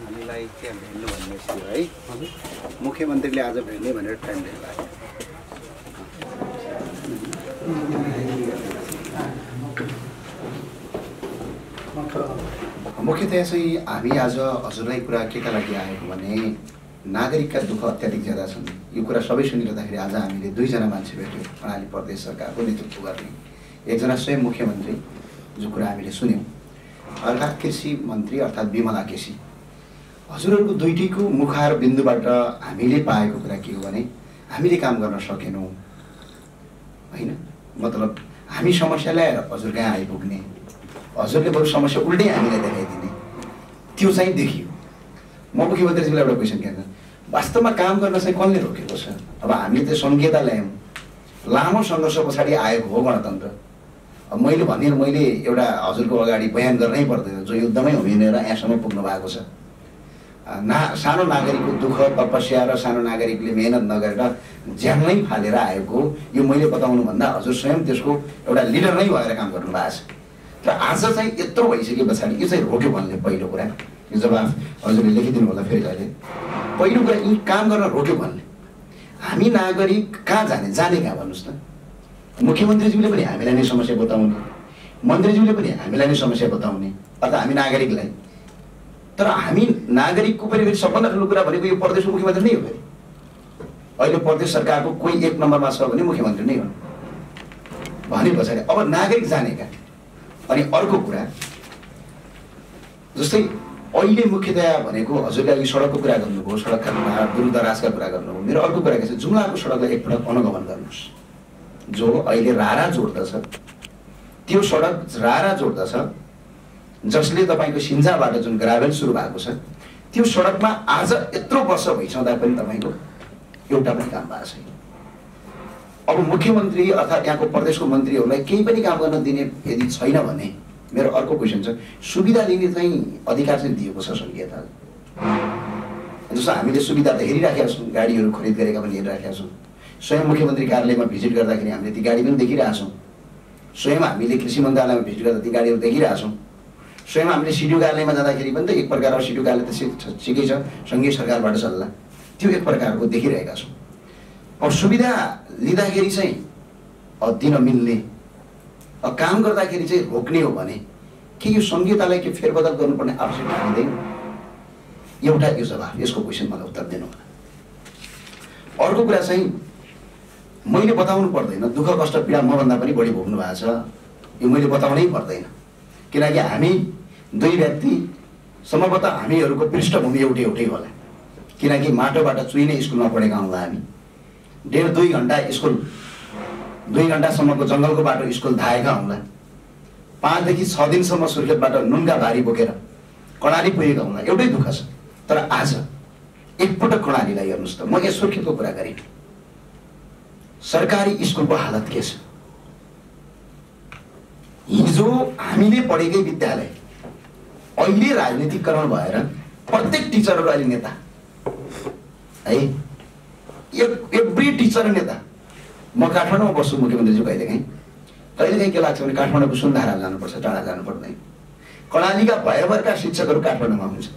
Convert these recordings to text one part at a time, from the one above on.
हामीलाई के भेट्नु भन्ने थियो है, मुख्यमन्त्रीले आज भेट्ने भनेर टाइम दिनुभयो। मुख्यतया चाहिँ हामी आज हजुरलाई कुरा केका लागि आएको भने नागरिकका दुःख अत्याधिक ज्यादा छन्। यो कुरा सबै सुनिरहँदाखेरि आज हामीले दुईजना मान्छे भेट्यौँ कर्णाली प्रदेश सरकारको नेतृत्व गर्ने। एकजना स्वयं मुख्यमन्त्री जो कुरा हामीले सुन्यौँ, अर्का कृषि मन्त्री अर्थात् बिमला केसी। हजुरहरूको दुईटैको मुखार बिन्दुबाट हामीले पाएको कुरा के हो भने हामीले काम गर्न सकेनौँ होइन। मतलब हामी समस्या ल्याएर हजुर कहाँ आइपुग्ने, हजुरले बरु समस्या उल्टै हामीलाई देखाइदिने, त्यो चाहिँ देखियो। म मुख्यमन्त्रीजीलाई एउटा क्वेसन के वास्तवमा काम गर्न चाहिँ कसले रोकेको छ? अब हामीले त्यो संहिता ल्यायौँ, लामो सङ्घर्ष पछाडि आएको हो गणतन्त्र। अब मैले एउटा हजुरको अगाडि बयान गर्नै पर्दैन, जो युद्धमै हिँडेर यहाँसम्म पुग्नु भएको छ। सानो नागरिकको दुःख तपस्या र सानो नागरिकले मेहनत नगरेर ज्यानै फालेर आएको यो मैले बताउनुभन्दा हजुर स्वयं त्यसको एउटा लिडर नै भएर काम गर्नु भएको छ। र आज चाहिँ यत्रो भइसके पछाडि यो चाहिँ रोक्यो भन्ने पहिलो कुरा, यो जवाफ हजुरले लेखिदिनु होला फेरि अहिले। पहिलो कुरा यी काम गर्न रोक्यो भन्ने हामी नागरिक कहाँ जाने कहाँ भन्नुहोस् त? मुख्यमन्त्रीज्यूले पनि हामीलाई नै समस्या बताउने, मन्त्रीज्यूले पनि हामीलाई नै समस्या बताउने, अर्थात् हामी नागरिकलाई। तर हामी नागरिकको पनि सबभन्दा ठुलो कुरा भनेको यो प्रदेशको मुख्यमन्त्री नै हो। फेरि अहिले प्रदेश सरकारको कोही एक नम्बरमा छ भने मुख्यमन्त्री नै हो भने पछाडि अब नागरिक जानेका। अनि अर्को कुरा जस्तै अहिले मुख्यतया भनेको हजुरले अघि सडकको कुरा गर्नुभयो, सडकका दूरदराजका कुरा गर्नुभयो। मेरो अर्को कुरा के छ, जुम्लाको सडकलाई एकपटक अनुगमन गर्नुहोस्। जो अहिले रारा जोड्दछ, त्यो सडक रारा जोड्दछ, जसले तपाईँको सिन्जाबाट जुन ग्राभेल सुरु भएको छ त्यो सडकमा आज यत्रो वर्ष भइसक्दा पनि तपाईँको एउटा पनि काम भएको छैन। अब मुख्यमन्त्री अर्थात् यहाँको प्रदेशको मन्त्रीहरूलाई केही पनि काम गर्न दिने यदि छैन भने मेरो अर्को क्वेसन छ, सुविधा लिने चाहिँ अधिकार चाहिँ दिएको छ संहिताले। जस्तो हामीले सुविधा त हेरिराखेका छौँ, गाडीहरू खरिद गरेका पनि हेरिराखेका छौँ। स्वयं मुख्यमन्त्री कार्यालयमा भिजिट गर्दाखेरि हामीले ती गाडी पनि देखिरहेछौँ। स्वयं हामीले कृषि मन्त्रालयमा भिजिट गर्दा ती गाडीहरू देखिरहेछौँ। स्वयं हामीले सिडिओ कार्यालयमा जाँदाखेरि पनि त एक प्रकारको सिडिओ कार्यालय त ठिकै छ, सङ्घीय सरकारबाट चल्ला, त्यो एक प्रकारको देखिरहेका छौँ। अब सुविधा लिँदाखेरि चाहिँ दिन मिल्ने, अब काम गर्दाखेरि चाहिँ रोक्ने हो भने के यो संहितालाई के फेरबदल गर्नुपर्ने आवश्यकता हुँदैन? एउटा यो जवाफ, यसको क्वेसन मलाई उत्तर दिनु होला। अर्को कुरा चाहिँ मैले बताउनु पर्दैन, दुःख कष्ट पीडा मभन्दा पनि बढी भोग्नु भएको छ, यो मैले बताउनै पर्दैन। किनकि हामी दुई व्यक्ति सम्भवतः हामीहरूको पृष्ठभूमि एउटै होला। किनकि माटोबाट चुइने स्कुलमा पढेका हौँला हामी। 1.5-2 घन्टा स्कुल, 2 घन्टासम्मको जङ्गलको बाटो स्कुल धाएका हौँला। 5 देखि 6 दिनसम्म सुर्खेतबाट नुनका भारी बोकेर कर्णाली पुगेका हौँला। एउटै दुःख छ। तर आज एकपटक कर्णालीलाई हेर्नुहोस् त, म यहाँ सुर्खेतको कुरा गरेँ, सरकारी स्कुलको हालत के छ? हिजो हामीले पढेकै विद्यालय अहिले राजनीतिकरण भएर प्रत्येक टिचरहरू अहिले नेता है, एभ्री टिचर नेता। म काठमाडौँमा बस्छु मुख्यमन्त्रीज्यू, कहिलेकाहीँ के लाग्छ भने काठमाडौँको सुन्धारा जानुपर्छ, टाढा जानु पर्दैन। कर्णालीका भयभरका शिक्षकहरू काठमाडौँमा हुन्छ।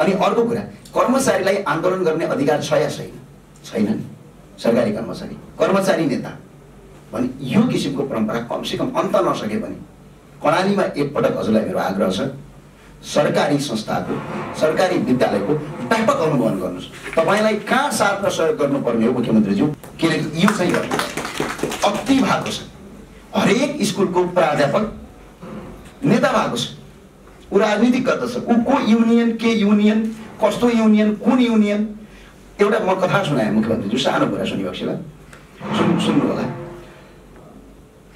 अनि अर्को कुरा, कर्मचारीलाई आन्दोलन गर्ने अधिकार छ या छैन नि? सरकारी कर्मचारी नेता भने यो किसिमको परम्परा कमसेकम अन्त नसके पनि कर्णालीमा एकपटक हजुरलाई मेरो आग्रह छ, सरकारी संस्थाको, सरकारी विद्यालयको व्यापक अनुगमन गर्नुहोस्। तपाईँलाई कहाँ साथ र सहयोग गर्नुपर्ने हो मुख्यमन्त्रीज्यू, किनकि यो चाहिँ गर्नु अति भएको छ। हरेक स्कुलको प्राध्यापक नेता भएको छ, ऊ राजनीति गर्दछ, ऊ को युनियन, के युनियन, कस्तो युनियन, कुन युनियन। एउटा म कथा सुनाएँ मुख्यमन्त्रीज्यू, सानो कुरा सुनिबक्सेला, सुन्नु होला।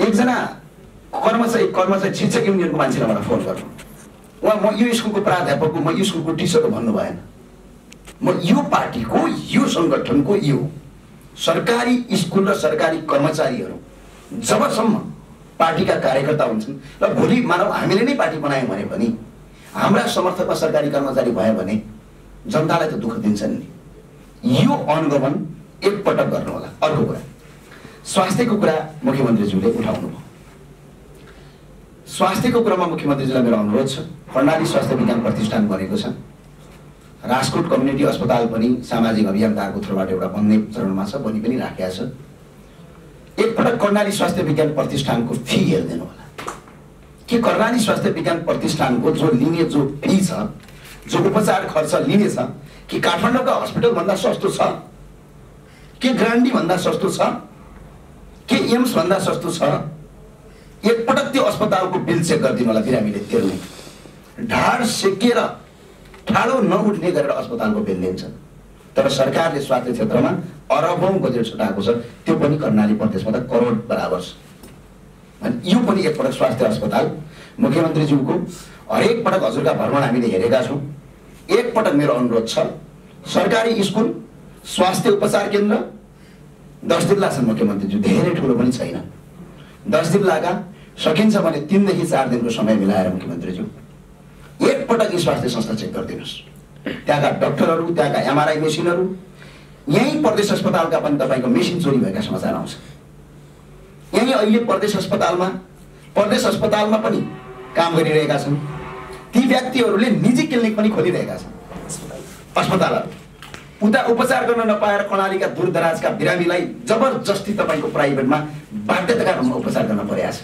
एकजना कर्मचारी शिक्षक युनियनको मान्छेले मलाई फोन गर्नु, उहाँ म यो स्कुलको प्राध्यापक हो, म यो स्कुलको टिचर हो भन्नु भएन। म यो पार्टीको, यो सङ्गठनको, यो सरकारी स्कुल र सरकारी कर्मचारीहरू जबसम्म पार्टीका कार्यकर्ता हुन्छन् र भोलि मानव हामीले नै पार्टी बनायौँ भने पनि हाम्रा समर्थकमा सरकारी कर्मचारी भयो भने जनतालाई त दुःख दिन्छन् नि। यो अनुगमन एकपटक गर्नु होला। अर्को कुरा, स्वास्थ्यको कुरा मुख्यमन्त्रीज्यूले उठाउनुभयो। स्वास्थ्यको कुरामा मुख्यमन्त्रीज्यूलाई मेरो अनुरोध छ, कर्णाली स्वास्थ्य विज्ञान प्रतिष्ठान बनेको छ, राजकोट कम्युनिटी अस्पताल पनि सामाजिक अभियन्ताको थ्रुबाट एउटा बन्ने चरणमा छ, बनि पनि राखेको छ। एकपटक कर्णाली स्वास्थ्य विज्ञान प्रतिष्ठानको फी हेरिदिनु होला कि कर्णाली स्वास्थ्य विज्ञान प्रतिष्ठानको जो लिने जो फी छ, जो उपचार खर्च लिने छ, कि काठमाडौँका हस्पिटल भन्दा सस्तो छ, कि ग्रान्डी भन्दा सस्तो छ, कि एम्स भन्दा सस्तो छ। एकपटक त्यो अस्पतालको बिल चेक गरिदिनु होला बिरामीले। त्यसले ढाड सेकेर ठाडो नउठ्ने गरेर अस्पतालको बिल लिन्छ। तर सरकारले स्वास्थ्य क्षेत्रमा अरबौं बजेट छुटाएको छ, त्यो पनि कर्णाली प्रदेशमा त करोड बराबर छ। अनि यो पनि एकपटक स्वास्थ्य अस्पताल मुख्यमन्त्रीज्यूको हरेक पटक हजुरका भ्रमण हामीले हेरेका छौँ। एकपटक मेरो अनुरोध छ, सरकारी स्कुल स्वास्थ्य उपचार केन्द्र 10 जिल्ला छन् मुख्यमन्त्रीज्यू, धेरै ठुलो पनि छैन। 10 जिल्लाका सकिन्छ भने 3 देखि 4 दिनको समय मिलाएर मुख्यमन्त्रीज्यू एकपटक यी स्वास्थ्य संस्था चेक गरिदिनुहोस्। त्यहाँका डाक्टरहरू, त्यहाँका एमआरआई मेसिनहरू, यहीँ प्रदेश अस्पतालका पनि तपाईँको मेसिन चोरी भएका समाचार आउँछ। यहीँ अहिले प्रदेश अस्पतालमा पनि काम गरिरहेका छन्। ती व्यक्तिहरूले निजी क्लिनिक पनि खोलिरहेका छन् अस्पतालहरू। उता उपचार गर्न नपाएर कर्णालीका दूरदराजका बिरामीलाई जबरजस्ती तपाईँको प्राइभेटमा बाध्यताका रूपमा उपचार गर्न परेको छ।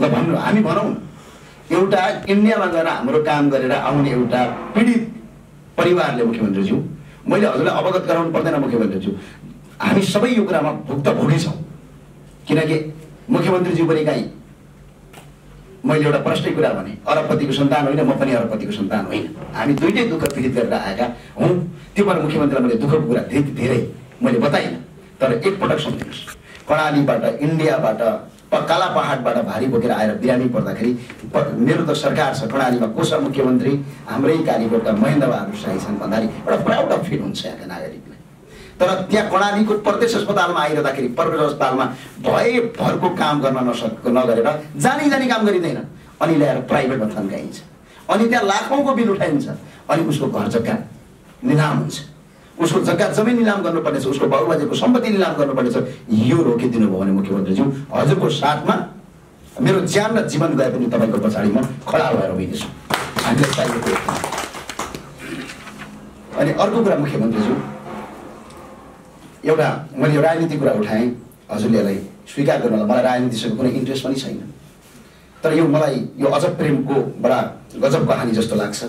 ल भन्नु, हामी भनौँ न, एउटा इन्डियामा गएर हाम्रो काम गरेर आउने एउटा पीडित परिवारले मुख्यमन्त्रीज्यू, मैले हजुरलाई अवगत गराउनु पर्दैन मुख्यमन्त्रीज्यू, हामी सबै यो कुरामा भुक्तभोगी छौँ। किनकि मुख्यमन्त्रीज्यू पनि कहीँ मैले एउटा प्रष्टै कुरा भने, अरबपतिको सन्तान होइन, म पनि अरबपतिको सन्तान होइन। हामी दुइटै दुःख पीडित गरेर आएका हौँ। त्यो भएर मुख्यमन्त्रीलाई मैले दुःखको कुरा धेरै मैले बताइनँ। तर एकपटक सम्झिनुहोस्, कर्णालीबाट, इन्डियाबाट, काला पहाडबाट भारी बोकेर आएर बिरामी पर्दाखेरि मेरो त सरकार छ, कर्णालीमा को छ मुख्यमन्त्री, हाम्रै कालीकोटका महेन्द्र बहादुर शाही छन् भन्दाखेरि एउटा प्राउड अफ फिल हुन्छ यहाँका नागरिकले। तर त्यहाँ कर्णालीको प्रदेश अस्पतालमा आइरहँदाखेरि प्रदेश अस्पतालमा भरको काम गर्न नगरेर जानी काम गरिँदैन, अनि ल्याएर प्राइभेटमा थन्काइन्छ, अनि त्यहाँ लाखौँको बिल उठाइन्छ, अनि उसको घर जग्गा निलाम हुन्छ, उसको जग्गा जमिन निलाम गर्नुपर्नेछ, उसको बाबुबाजेको सम्पत्ति निलाम गर्नुपर्नेछ। यो रोकिदिनु भयो भने मुख्यमन्त्रीज्यू हजुरको साथमा मेरो ज्यान र जीवन गए पनि तपाईँको पछाडि म खडा भएर उभिनेछु। हामीले चाहिएको। अनि अर्को कुरा मुख्यमन्त्रीज्यू, एउटा मैले राजनीतिक कुरा उठाएँ, हजुरले यसलाई स्वीकार गर्नु होला, मलाई राजनीतिसँग कुनै इन्ट्रेस्ट पनि छैन। तर यो मलाई यो अजब प्रेमको बडा गजब कहानी जस्तो लाग्छ।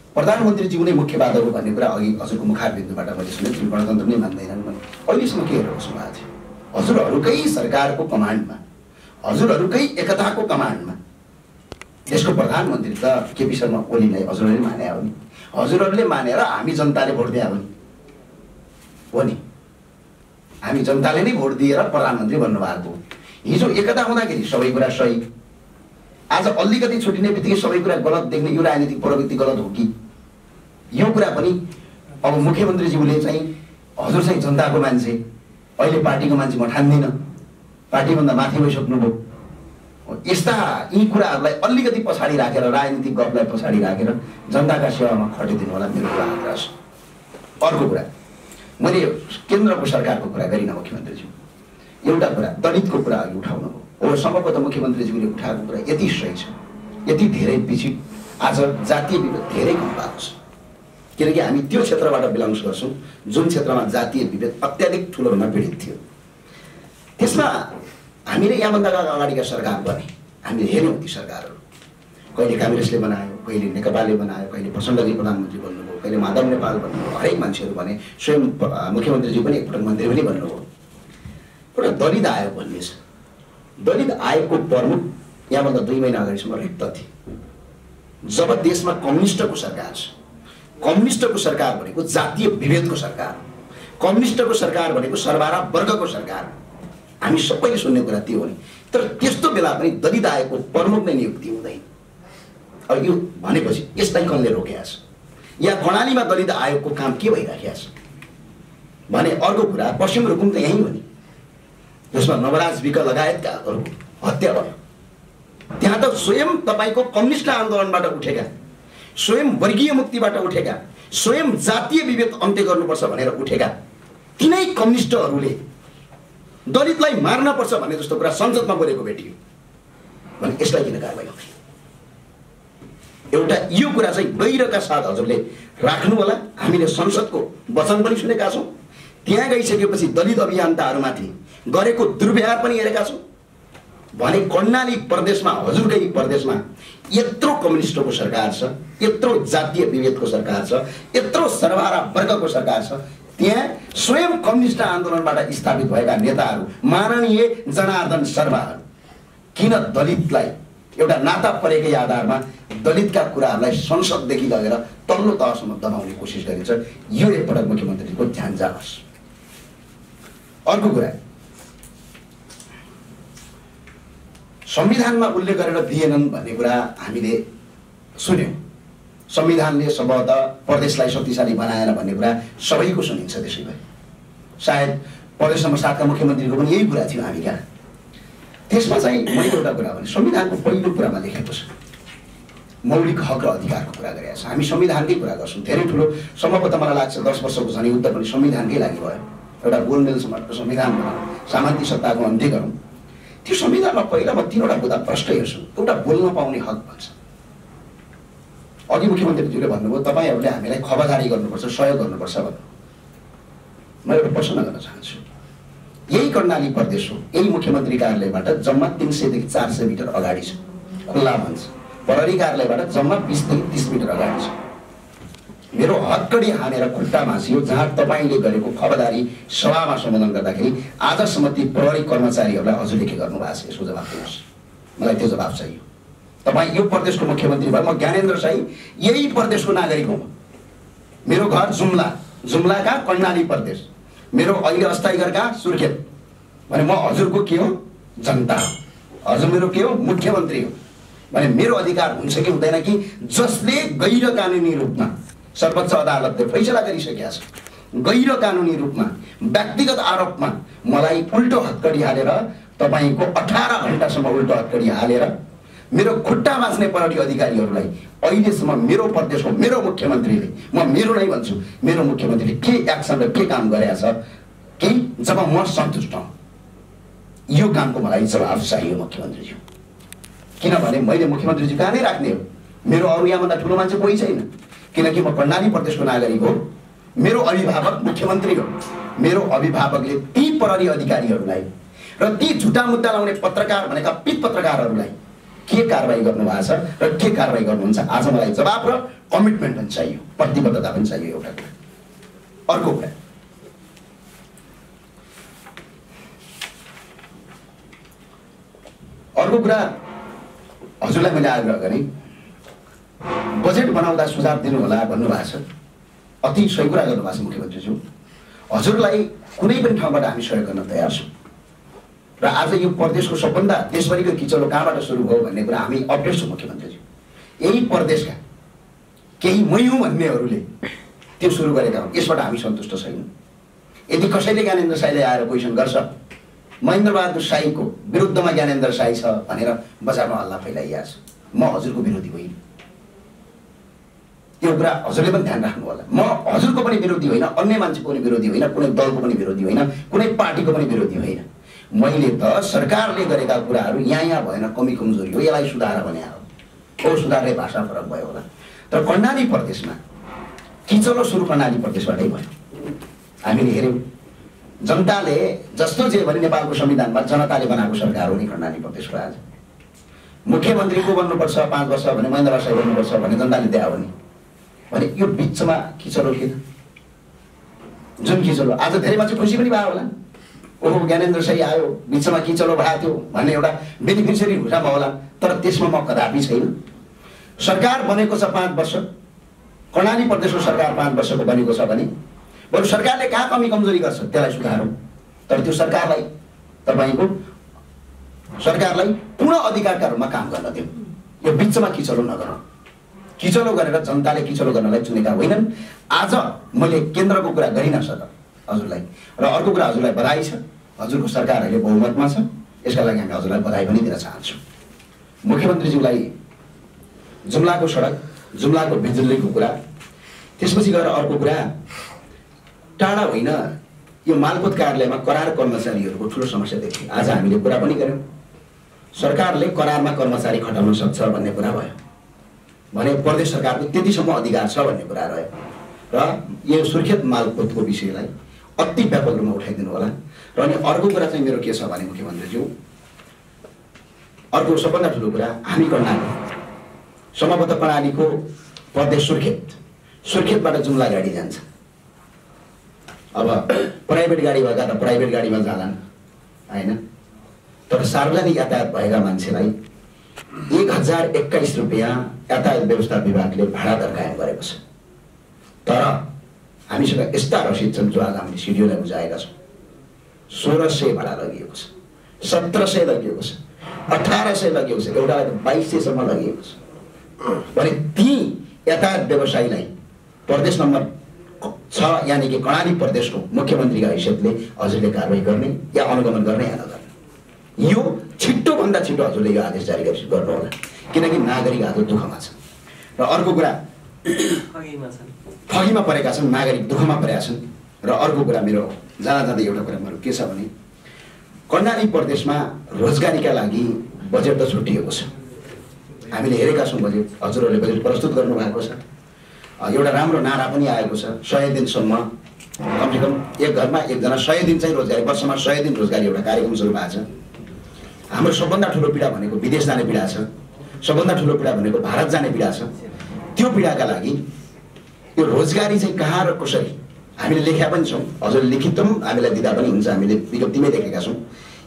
प्रधानमन्त्रीज्यू नै मुख्य बाधक हो भन्ने कुरा अघि हजुरको मुखारबिन्दुबाट मैले सुने। जुन गणतन्त्र नै मान्दैनन् भने अहिलेसम्म के हेरेर सुनाएको थियो? हजुरहरूकै सरकारको कमान्डमा, हजुरहरूकै एकताको कमान्डमा देशको प्रधानमन्त्री त केपी शर्मा ओलीलाई हजुरहरूले माने हो नि, हजुरहरूले मानेर हामी जनताले भोट दिए हो नि, हामी जनताले नै भोट दिएर प्रधानमन्त्री बन्नुभएको। हिजो एकता हुँदाखेरि सबै कुरा सही, आज अलिकति छुटिने बित्तिकै सबै कुरा गलत देख्ने यो राजनीतिक प्रवृत्ति गलत हो कि? यो कुरा पनि अब मुख्यमन्त्रीज्यूले चाहिँ हजुर चाहिँ जनताको मान्छे, अहिले पार्टीको मान्छे म ठान्दिनँ, पार्टीभन्दा माथि भइसक्नुभयो। यस्ता यी कुराहरूलाई अलिकति पछाडि राखेर, राजनीतिक गफलाई पछाडि राखेर जनताका सेवामा खटिदिनु होला, मेरो कुरा आग्रह छ। अर्को कुरा, मैले केन्द्रको सरकारको कुरा गरिनँ मुख्यमन्त्रीज्यू, एउटा कुरा दलितको कुरा अघि उठाउनु हो। सम्भवतः मुख्यमन्त्रीज्यूले उठाएको कुरा यति सही छ, यति धेरै पछि आज जातीय विभेद धेरै कम भएको छ। किनकि हामी त्यो क्षेत्रबाट बिलोङ्स गर्छौँ जुन क्षेत्रमा जातीय विभेद अत्याधिक ठुलो रूपमा पीडित थियो। त्यसमा हामीले यहाँभन्दा अगाडिका सरकार बने, हामीले हेऱ्यौँ ती सरकारहरू, कहिले काङ्ग्रेसले बनायो, कहिले नेकपाले बनायो, कहिले प्रचण्डले प्रधानमन्त्री बन्नुभयो, कहिले माधव नेपाल बन्नुभयो, हरेक मान्छेहरू बने, स्वयं मुख्यमन्त्रीज्यू पनि एकपटक मन्त्री पनि बन्नुभयो। एउटा दलित आयोग भन्ने छ, दलित आयोगको प्रमुख यहाँभन्दा 2 महिना अगाडिसम्म रिक्त थिए। जब देशमा कम्युनिस्टको सरकार छ, कम्युनिस्टको सरकार भनेको जातीय विभेदको सरकार, कम्युनिस्टको सरकार भनेको सर्वहारा वर्गको सरकार, हामी सबैले सुन्ने कुरा त्यो हो नि। तर त्यस्तो बेला पनि दलित आयोगको प्रमुख नै नियुक्ति हुँदैन। अब यो भनेपछि यसलाई कसले रोकेको छ? या कर्णालीमा दलित आयोगको काम के भइराखेको छ भने अर्को कुरा, पश्चिम रुकुम त यहीँ हो नि, जसमा नवराज विक लगायतकाहरू हत्या भयो। त्यहाँ त स्वयं तपाईँको कम्युनिस्ट आन्दोलनबाट उठेका, स्वयं वर्गीय मुक्तिबाट उठेका, स्वयं जातीय विभेद अन्त्य गर्नुपर्छ भनेर उठेका तिनै कम्युनिस्टहरूले दलितलाई मार्न पर्छ भन्ने जस्तो कुरा संसदमा बोलेको भेटियो भने यसलाई किन कारबाही हुँदैन? एउटा यो कुरा चाहिँ गहिरोका साथ हजुरले राख्नु होला। हामीले संसदको वचन पनि सुनेका छौँ, त्यहाँ गइसकेपछि दलित अभियन्ताहरूमाथि गरेको दुर्व्यवहार पनि हेरेका छौँ। भने कर्णाली प्रदेशमा, हजुरकै प्रदेशमा यत्रो कम्युनिस्टको सरकार छ, यत्रो जातीय विभेदको सरकार छ, यत्रो सर्वहारा वर्गको सरकार छ, त्यहाँ स्वयं कम्युनिस्ट आन्दोलनबाट स्थापित भएका नेताहरू माननीय जनार्दन शर्माहरू किन दलितलाई एउटा नाता परेकै आधारमा दलितका कुराहरूलाई संसददेखि लगेर तल्लो तहसम्म दबाउने कोसिस गरिन्छ? यो एकपटक मुख्यमन्त्रीको ध्यान जाओस्। अर्को कुरा, संविधानमा उल्लेख गरेर दिएनन् भन्ने कुरा हामीले सुन्यौँ। संविधानले सम्भवतः प्रदेशलाई शक्तिशाली बनाएन भन्ने कुरा सबैको सुनिन्छ देशैभरि। सायद प्रदेश नम्बर 7 का मुख्यमन्त्रीको पनि यही कुरा थियो हामी कहाँ। त्यसमा चाहिँ मैले एउटा कुरा भने संविधानको पहिलो कुरामा लेखेको छ मौलिक हक र अधिकारको कुरा गरेका छ। हामी संविधानकै कुरा गर्छौँ। धेरै ठुलो सम्भवतः मलाई लाग्छ 10 वर्षको जनयुद्ध पनि संविधानकै लागि भयो। एउटा गोलमेल समाजको संविधान बनाउँ, सामन्ती सत्ताको अन्त्य गरौँ। त्यो संविधानमा पहिला म 3वटा बुँदा प्रष्ट हेर्छु। एउटा बोल्न पाउने हक भन्छ। अघि मुख्यमन्त्रीज्यूले भन्नुभयो तपाईँहरूले हामीलाई खबरदारी गर्नुपर्छ, सहयोग गर्नुपर्छ भन्नु। म एउटा प्रश्न गर्न चाहन्छु। यही कर्णाली प्रदेश हो, यही मुख्यमन्त्री कार्यालयबाट जम्मा 300 देखि 400 मिटर अगाडि छ, खुल्ला भन्छ। प्रहरी कार्यालयबाट जम्मा 20 देखि 30 मिटर अगाडि छ। मेरो हत्कडी हानेर खुट्टा भाँसियो जहाँ तपाईँले गरेको खबरदारी सभामा सम्बोधन गर्दाखेरि आजसम्म ती प्रहरी कर्मचारीहरूलाई हजुरले के गर्नुभएको छ? यसको जवाब दिनुहोस्। मलाई त्यो जवाब चाहियो। तपाईँ यो प्रदेशको मुख्यमन्त्री भयो, म ज्ञानेन्द्र साई यही प्रदेशको नागरिक हुँ। मेरो घर जुम्लाका कर्णाली प्रदेश, मेरो अहिले अस्थायी घर कहाँ? सुर्खेत। भने म हजुरको के हो? जनता हो। हजुर मेरो के हो? मुख्यमन्त्री हो। भने मेरो अधिकार हुन्छ कि हुँदैन कि जसले गैर कानुनी रूपमा सर्वोच्च अदालतले फैसला गरिसकेका छ, गैर कानुनी रूपमा व्यक्तिगत आरोपमा मलाई उल्टो हत्कडी हालेर तपाईँको 18 घण्टासम्म उल्टो हत्कडी हालेर मेरो खुट्टा बाँच्ने प्रहरी अधिकारीहरूलाई अहिलेसम्म मेरो प्रदेशको मेरो मुख्यमन्त्रीले, म मेरो नै भन्छु, मेरो मुख्यमन्त्रीले के एक्सन र के काम गरेका छ कि जब म सन्तुष्ट हूँ। यो कामको मलाई जवाफ चाहियो मुख्यमन्त्रीज्यू। किनभने मैले मुख्यमन्त्रीज्यू कहाँ नै राख्ने हो? मेरो अरू यहाँभन्दा ठुलो मान्छे कोही छैन। किनकि म कर्णाली प्रदेशको नागरिक हो, मेरो अभिभावक मुख्यमन्त्री हो। मेरो अभिभावकले ती प्रहरी अधिकारीहरूलाई र ती झुटा मुद्दा लाउने पत्रकार भनेका पित पत्रकारहरूलाई के कारबाही गर्नुभएको छ र के कारबाही गर्नुहुन्छ? आज मलाई जवाब र कमिटमेन्ट पनि चाहियो, प्रतिबद्धता पनि चाहियो। एउटा कुरा। अर्को कुरा हजुरलाई मैले आग्रह गरेँ, बजेट बनाउँदा सुझाव दिनु होला भन्नुभएको छ। अति सही कुरा गर्नुभएको छ मुख्यमन्त्रीज्यू। हजुरलाई कुनै पनि ठाउँबाट हामी सहयोग गर्न तयार छौँ। र आज यो प्रदेशको सबभन्दा देशभरिको किचलो कहाँबाट सुरु भयो भन्ने कुरा हामी अपडेट छौँ मुख्यमन्त्रीज्यू। यही प्रदेशका केही मै हुँ भन्नेहरूले त्यो सुरु गरेका हुन्। यसबाट हामी सन्तुष्ट छैनौँ। यदि कसैले ज्ञानेन्द्र साईले आएर क्वेसन गर्छ महेन्द्र बहादुर साईको विरुद्धमा ज्ञानेन्द्र साई छ भनेर बजारमा हल्ला फैलाइएको छ, म हजुरको विरोधी होइन। यो कुरा हजुरले पनि ध्यान राख्नु होला। म हजुरको पनि विरोधी होइन, अन्य मान्छेको पनि विरोधी होइन, कुनै दलको पनि विरोधी होइन, कुनै पार्टीको पनि विरोधी होइन। मैले त सरकारले गरेका कुराहरू यहाँ भएन, कमी कमजोरी हो, यसलाई सुधार भने हो। सुधारले भाषा फरक भयो होला। तर कर्णाली प्रदेशमा किचलो सुरु कर्णाली प्रदेशबाटै भयो। हामीले हेऱ्यौँ जनताले जस्तो जे भने नेपालको संविधानमा जनताले बनाएको सरकार हो नि कर्णाली प्रदेशको। आज मुख्यमन्त्री को बन्नुपर्छ 5 वर्ष भने महेन्द्र साई बन्नुपर्छ भने जनताले दियो भने यो बिचमा किचलो किन? जुन किचलो आज धेरै मान्छे खुसी पनि भयो होला। ओहो ज्ञानेन्द्र साई आयो, बिचमा किचलो भएको थियो भन्ने एउटा बेनिफिसियरी हुँदा भयो होला। तर त्यसमा म कदापि छैन। सरकार बनेको छ 5 वर्ष, कर्णाली प्रदेशको सरकार 5 वर्षको बनेको छ भने बरु सरकारले कहाँ कमी कमजोरी गर्छ त्यसलाई सुधारौँ। तर त्यो सरकारलाई तपाईँको सरकारलाई पूर्ण अधिकारका रूपमा काम गर्न दिउँ। यो बिचमा किचलो नगरौँ। किचलो गरेर जनताले किचलो गर्नलाई चुनेका होइनन्। आज मैले केन्द्रको कुरा गरिन सक्दा हजुरलाई र अर्को कुरा हजुरलाई बधाई छ। हजुरको सरकार अहिले बहुमतमा छ, यसका लागि हामी हजुरलाई बधाई पनि दिन चाहन्छौँ। मुख्यमन्त्रीज्यूलाई जुम्लाको सडक, जुम्लाको बिजुलीको कुरा, त्यसपछि गएर अर्को कुरा टाढा होइन यो मालपोत कार्यालयमा करार कर्मचारीहरूको ठुलो समस्या देखियो। आज हामीले कुरा पनि गर्यौँ, सरकारले करारमा कर्मचारी खटाउन सक्छ भन्ने कुरा भयो भने प्रदेश सरकारको त्यतिसम्म अधिकार छ भन्ने कुरा रह्यो र यो सुर्खेत मालपोतको विषयलाई अति व्यापक रूपमा उठाइदिनु होला। र अनि अर्को कुरा चाहिँ मेरो के छ भने मुख्यमन्त्रीज्यू, अर्को सबभन्दा ठुलो कुरा, हामी कर्णाली सम्भवतः कर्णालीको प्रदेश सुर्खेतबाट जुम्ला गाडी जान्छ। अब प्राइभेट गाडी भएका त प्राइभेट गाडीमा जालान् हैन, तर सार्वजनिक यातायात भएका मान्छेलाई 1021 रुपियाँ यातायात व्यवस्था विभागले भाडा दर कायम गरेको छ। तर हामीसँग यस्ता रसिद छन् जो आज हामीले सिडिओलाई बुझाएका छौँ। 1600 भाडा लगिएको छ, 1700 लगिएको छ, 1800 लगिएको छ, एउटालाई 2200 सम्म लगिएको छ। भने ती यातायात व्यवसायीलाई प्रदेश नम्बर 6 यानि कि कर्णाली प्रदेशको मुख्यमन्त्रीका हैसियतले हजुरले कारबाही गर्ने या अनुगमन गर्ने या नगर्ने, यो छिट्टो भन्दा छिट्टो हजुरले यो आदेश जारी गर्नु होला, किनकि नागरिक आज दुःखमा छ। र अर्को कुरा, ठगीमा परेका छन्, नागरिक दुःखमा परेका छन्। र अर्को कुरा मेरो जाँदा एउटा कुरा मेरो के छ भने कर्णाली प्रदेशमा रोजगारीका लागि बजेट त छुट्टिएको छ। हामीले हेरेका छौँ बजेट, हजुरहरूले बजेट प्रस्तुत गर्नुभएको छ। एउटा राम्रो नारा पनि आएको छ, 100 दिनसम्म कमसेकम एक घरमा एकजना 100 दिन चाहिँ रोजगारी, वर्षमा 100 दिन रोजगारी एउटा कार्यक्रम सुरु भएको छ। हाम्रो सबभन्दा ठुलो पीडा भनेको विदेश जाने पीडा छ, सबभन्दा ठुलो पीडा भनेको भारत जाने पीडा छ। त्यो पीडाका लागि यो रोजगारी चाहिँ कहाँ र कसरी हामीले लेखेका पनि छौँ, हजुरले लिखित हामीलाई दिँदा पनि हुन्छ, हामीले विज्ञप्तिमै देखेका छौँ।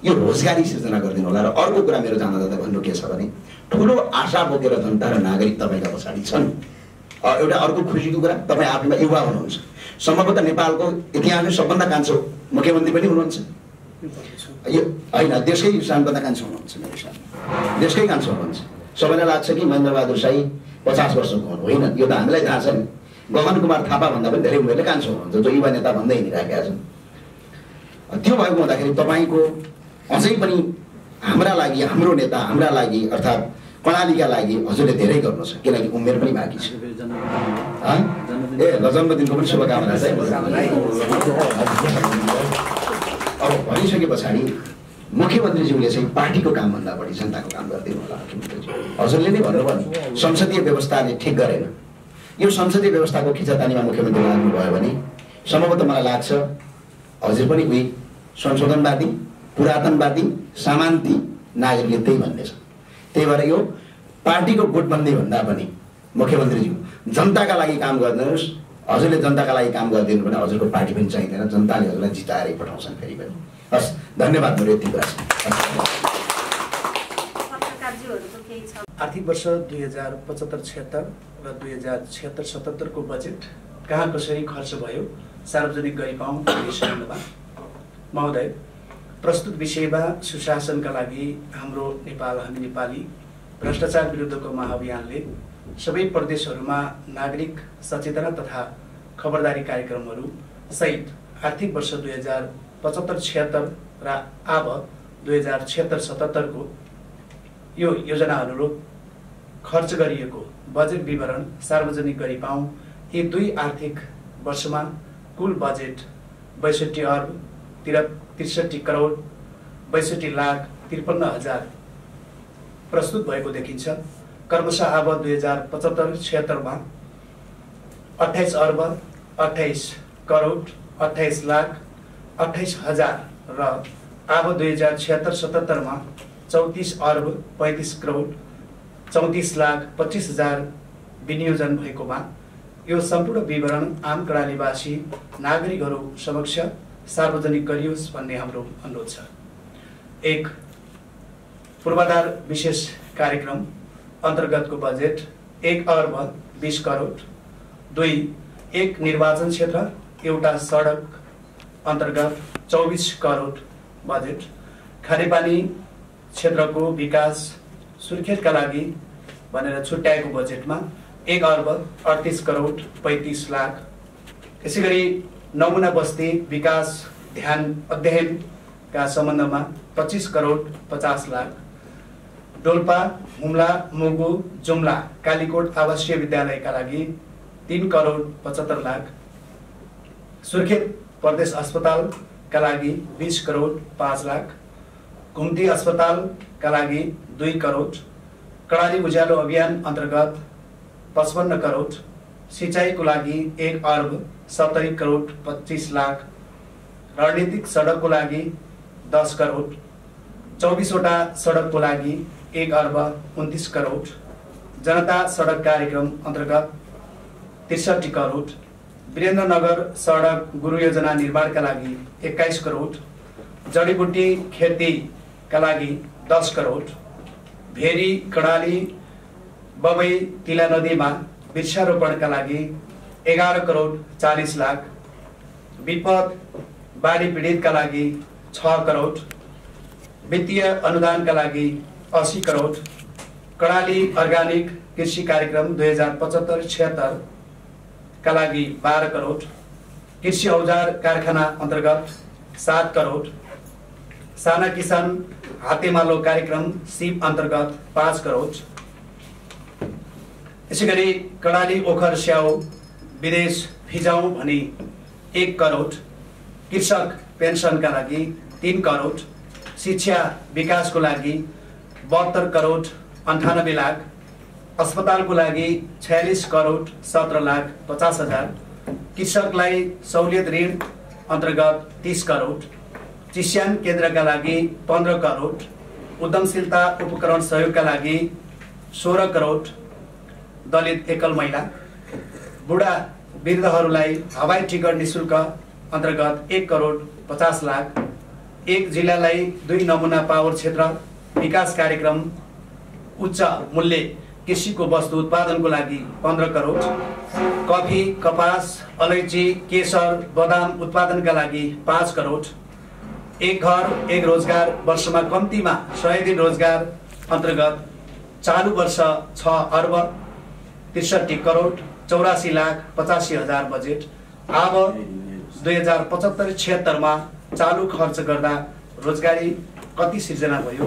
यो रोजगारी सिर्जना गरिदिनु होला। र अर्को कुरा मेरो जाँदा भन्नु के छ भने ठुलो आशा बोकेर जनता र नागरिक तपाईँका पछाडि छन्। एउटा अर्को खुसीको कुरा, तपाईँ आफैमा युवा हुनुहुन्छ, सम्भवतः नेपालको इतिहासमै सबभन्दा कान्छो मुख्यमन्त्री पनि हुनुहुन्छ। यो होइन, देशकै सबभन्दा कान्छो हुनुहुन्छ, मेरो साथ देशकै कान्छो हुनुहुन्छ। सबैलाई लाग्छ कि महेन्द्रबहादुर शाही 50 वर्षको हुनु, होइन, यो त हामीलाई थाहा छ नि। गगन कुमार थापा भन्दा पनि धेरै उमेरले कान्छो हुनुहुन्छ, जो युवा नेता भन्दै हिँडिराखेका छन्। त्यो भएको हुँदाखेरि तपाईँको अझै पनि हाम्रा लागि, हाम्रो नेता हाम्रा लागि अर्थात् कर्णालीका लागि हजुरले धेरै गर्नु छ, किनकि उमेर पनि बाँकी छ। जन्मदिनको पनि शुभकामना छ। अब भनिसके पछाडि मुख्यमन्त्रीज्यूले चाहिँ पार्टीको कामभन्दा बढी जनताको काम गरिदिनु होला। मुख्यमन्त्रीज्यू हजुरले नै भन्नुभयो नि संसदीय व्यवस्थाले ठिक गरेन। यो संसदीय व्यवस्थाको खिचातानीमा मुख्यमन्त्री लाग्नुभयो भने सम्भवतः मलाई लाग्छ हजुर पनि उही संशोधनवादी, पुरातनवादी, सामान्ती नागरिकले त्यही भन्ने छ। त्यही भएर यो पार्टीको गुटबन्दी भन्दा पनि मुख्यमन्त्रीज्यू जनताका लागि काम गरिदिनुहोस्। हजुरले जनताका लागि काम गरिदिनु भने हजुरको पार्टी पनि चाहिँदैन, जनताले हजुरलाई जिताएरै पठाउँछन् फेरि पनि। हस्, धन्यवाद। मेरो यति कुरा छ। आर्थिक वर्ष 2075-76 र 2076-77 को बजेट कहाँ कसरी खर्च भयो सार्वजनिक गरी पाऊँ सम्बन्धमा महोदय, प्रस्तुत विषयमा सुशासनका लागि हाम्रो नेपाल हामी नेपाली भ्रष्टाचार विरुद्धको महाअभियानले सबै प्रदेशहरूमा नागरिक सचेतना तथा खबरदारी कार्यक्रमहरू सहित आर्थिक वर्ष 2075-76 र अब 2076-77 को यो योजना अनुरूप खर्च गरिएको बजेट विवरण सार्वजनिक गरी पाऊँ। यी 2 आर्थिक वर्षमा कुल बजेट 62 अर्ब 63 करोड 62 लाख 53,000 प्रस्तुत भएको देखिन्छ। क्रमशः अब 2075-76 मा 28 अर्ब 28 करोड 28 लाख 28,000 र अब 2076-77 मा 34 अर्ब 35 करोड 34 लाख 25,000 विनियोजन भएकोमा यो सम्पूर्ण विवरण आम कर्णालीवासी नागरिकहरू समक्ष सार्वजनिक गरियोस् भन्ने हाम्रो अनुरोध छ। 1 पूर्वाधार विशेष कार्यक्रम अन्तर्गतको बजेट 1 अर्ब 20 करोड। 2 एक निर्वाचन क्षेत्र एउटा सडक अन्तर्गत 24 करोड बजेट। खानेपानी क्षेत्रको विकास सुर्खेतका लागि भनेर छुट्याएको बजेटमा 1 अर्ब 38 करोड 35 लाख। यसैगरी नमुना बस्ती विकास ध्यान अध्ययनका सम्बन्धमा 25 करोड 50 लाख। डोल्पा, हुम्ला, मुगु, जुम्ला, कालीकोट आवासीय विद्यालयका लागि 3 करोड 75 लाख। सुर्खेत प्रदेश अस्पतालका लागि 20 करोड 5 लाख, घुम्ती अस्पतालका लागि 2 करोड, कडाली उज्यालो अभियान अन्तर्गत 55 करोड, सिँचाइको लागि 1 अर्ब 70 करोड 25 लाख, रणनीतिक सडकको लागि 10 करोड, 24वटा सडकको लागि 1 अर्ब 29 करोड, जनता सडक कार्यक्रम अन्तर्गत 63 करोड, वीरेन्द्रनगर सडक गुरु योजना निर्माणका लागि 21 करोड, जडीबुटी खेतीका लागि 10 करोड, भेरी कडाली बबई तिला नदीमा वृक्षारोपणका लागि 11 करोड 40 लाख, विपद बाढी पीडितका लागि 6 करोड, वित्तीय अनुदानका लागि 80 करोड, कडाली अर्गानिक कृषि कार्यक्रम 2075-76 का लागि 12 करोड, कृषि औजार कारखाना अन्तर्गत 7 करोड, साना किसान हातेमालो कार्यक्रम सिप अन्तर्गत 5 करोड, यसैगरी कडाली ओखर स्याउ विदेश फिजाउँ भनी 1 करोड, कृषक पेन्सनका लागि 3 करोड, शिक्षा विकासको लागि 72 करोड 98 लाख, अस्पतालको लागि 46 करोड 17 लाख 50 हजार, कृषकलाई सहुलियत ऋण अन्तर्गत 30 करोड, चिस्यान केन्द्रका लागि 15 करोड, उद्यमशीलता उपकरण सहयोगका लागि 16 करोड, दलित एकल महिला, बुढा वृद्धहरूलाई हवाई टिकट निशुल्क अन्तर्गत 1 करोड 50 लाख, एक जिल्लालाई 2 नमुना पावर क्षेत्र विकास कार्यक्रम, उच्च मूल्य कृषिको वस्तु उत्पादनको लागि 15 करोड, कफी, कपास, अलैँची, केशर, बदाम उत्पादनका लागि 5 करोड, एक घर एक रोजगार वर्षमा कम्तीमा 100 दिन रोजगार अन्तर्गत चालु वर्ष 6 अर्ब 63 करोड 84 लाख 85 हजार बजेट। अब 2075-76 मा चालु खर्च गर्दा रोजगारी कति सिर्जना भयो?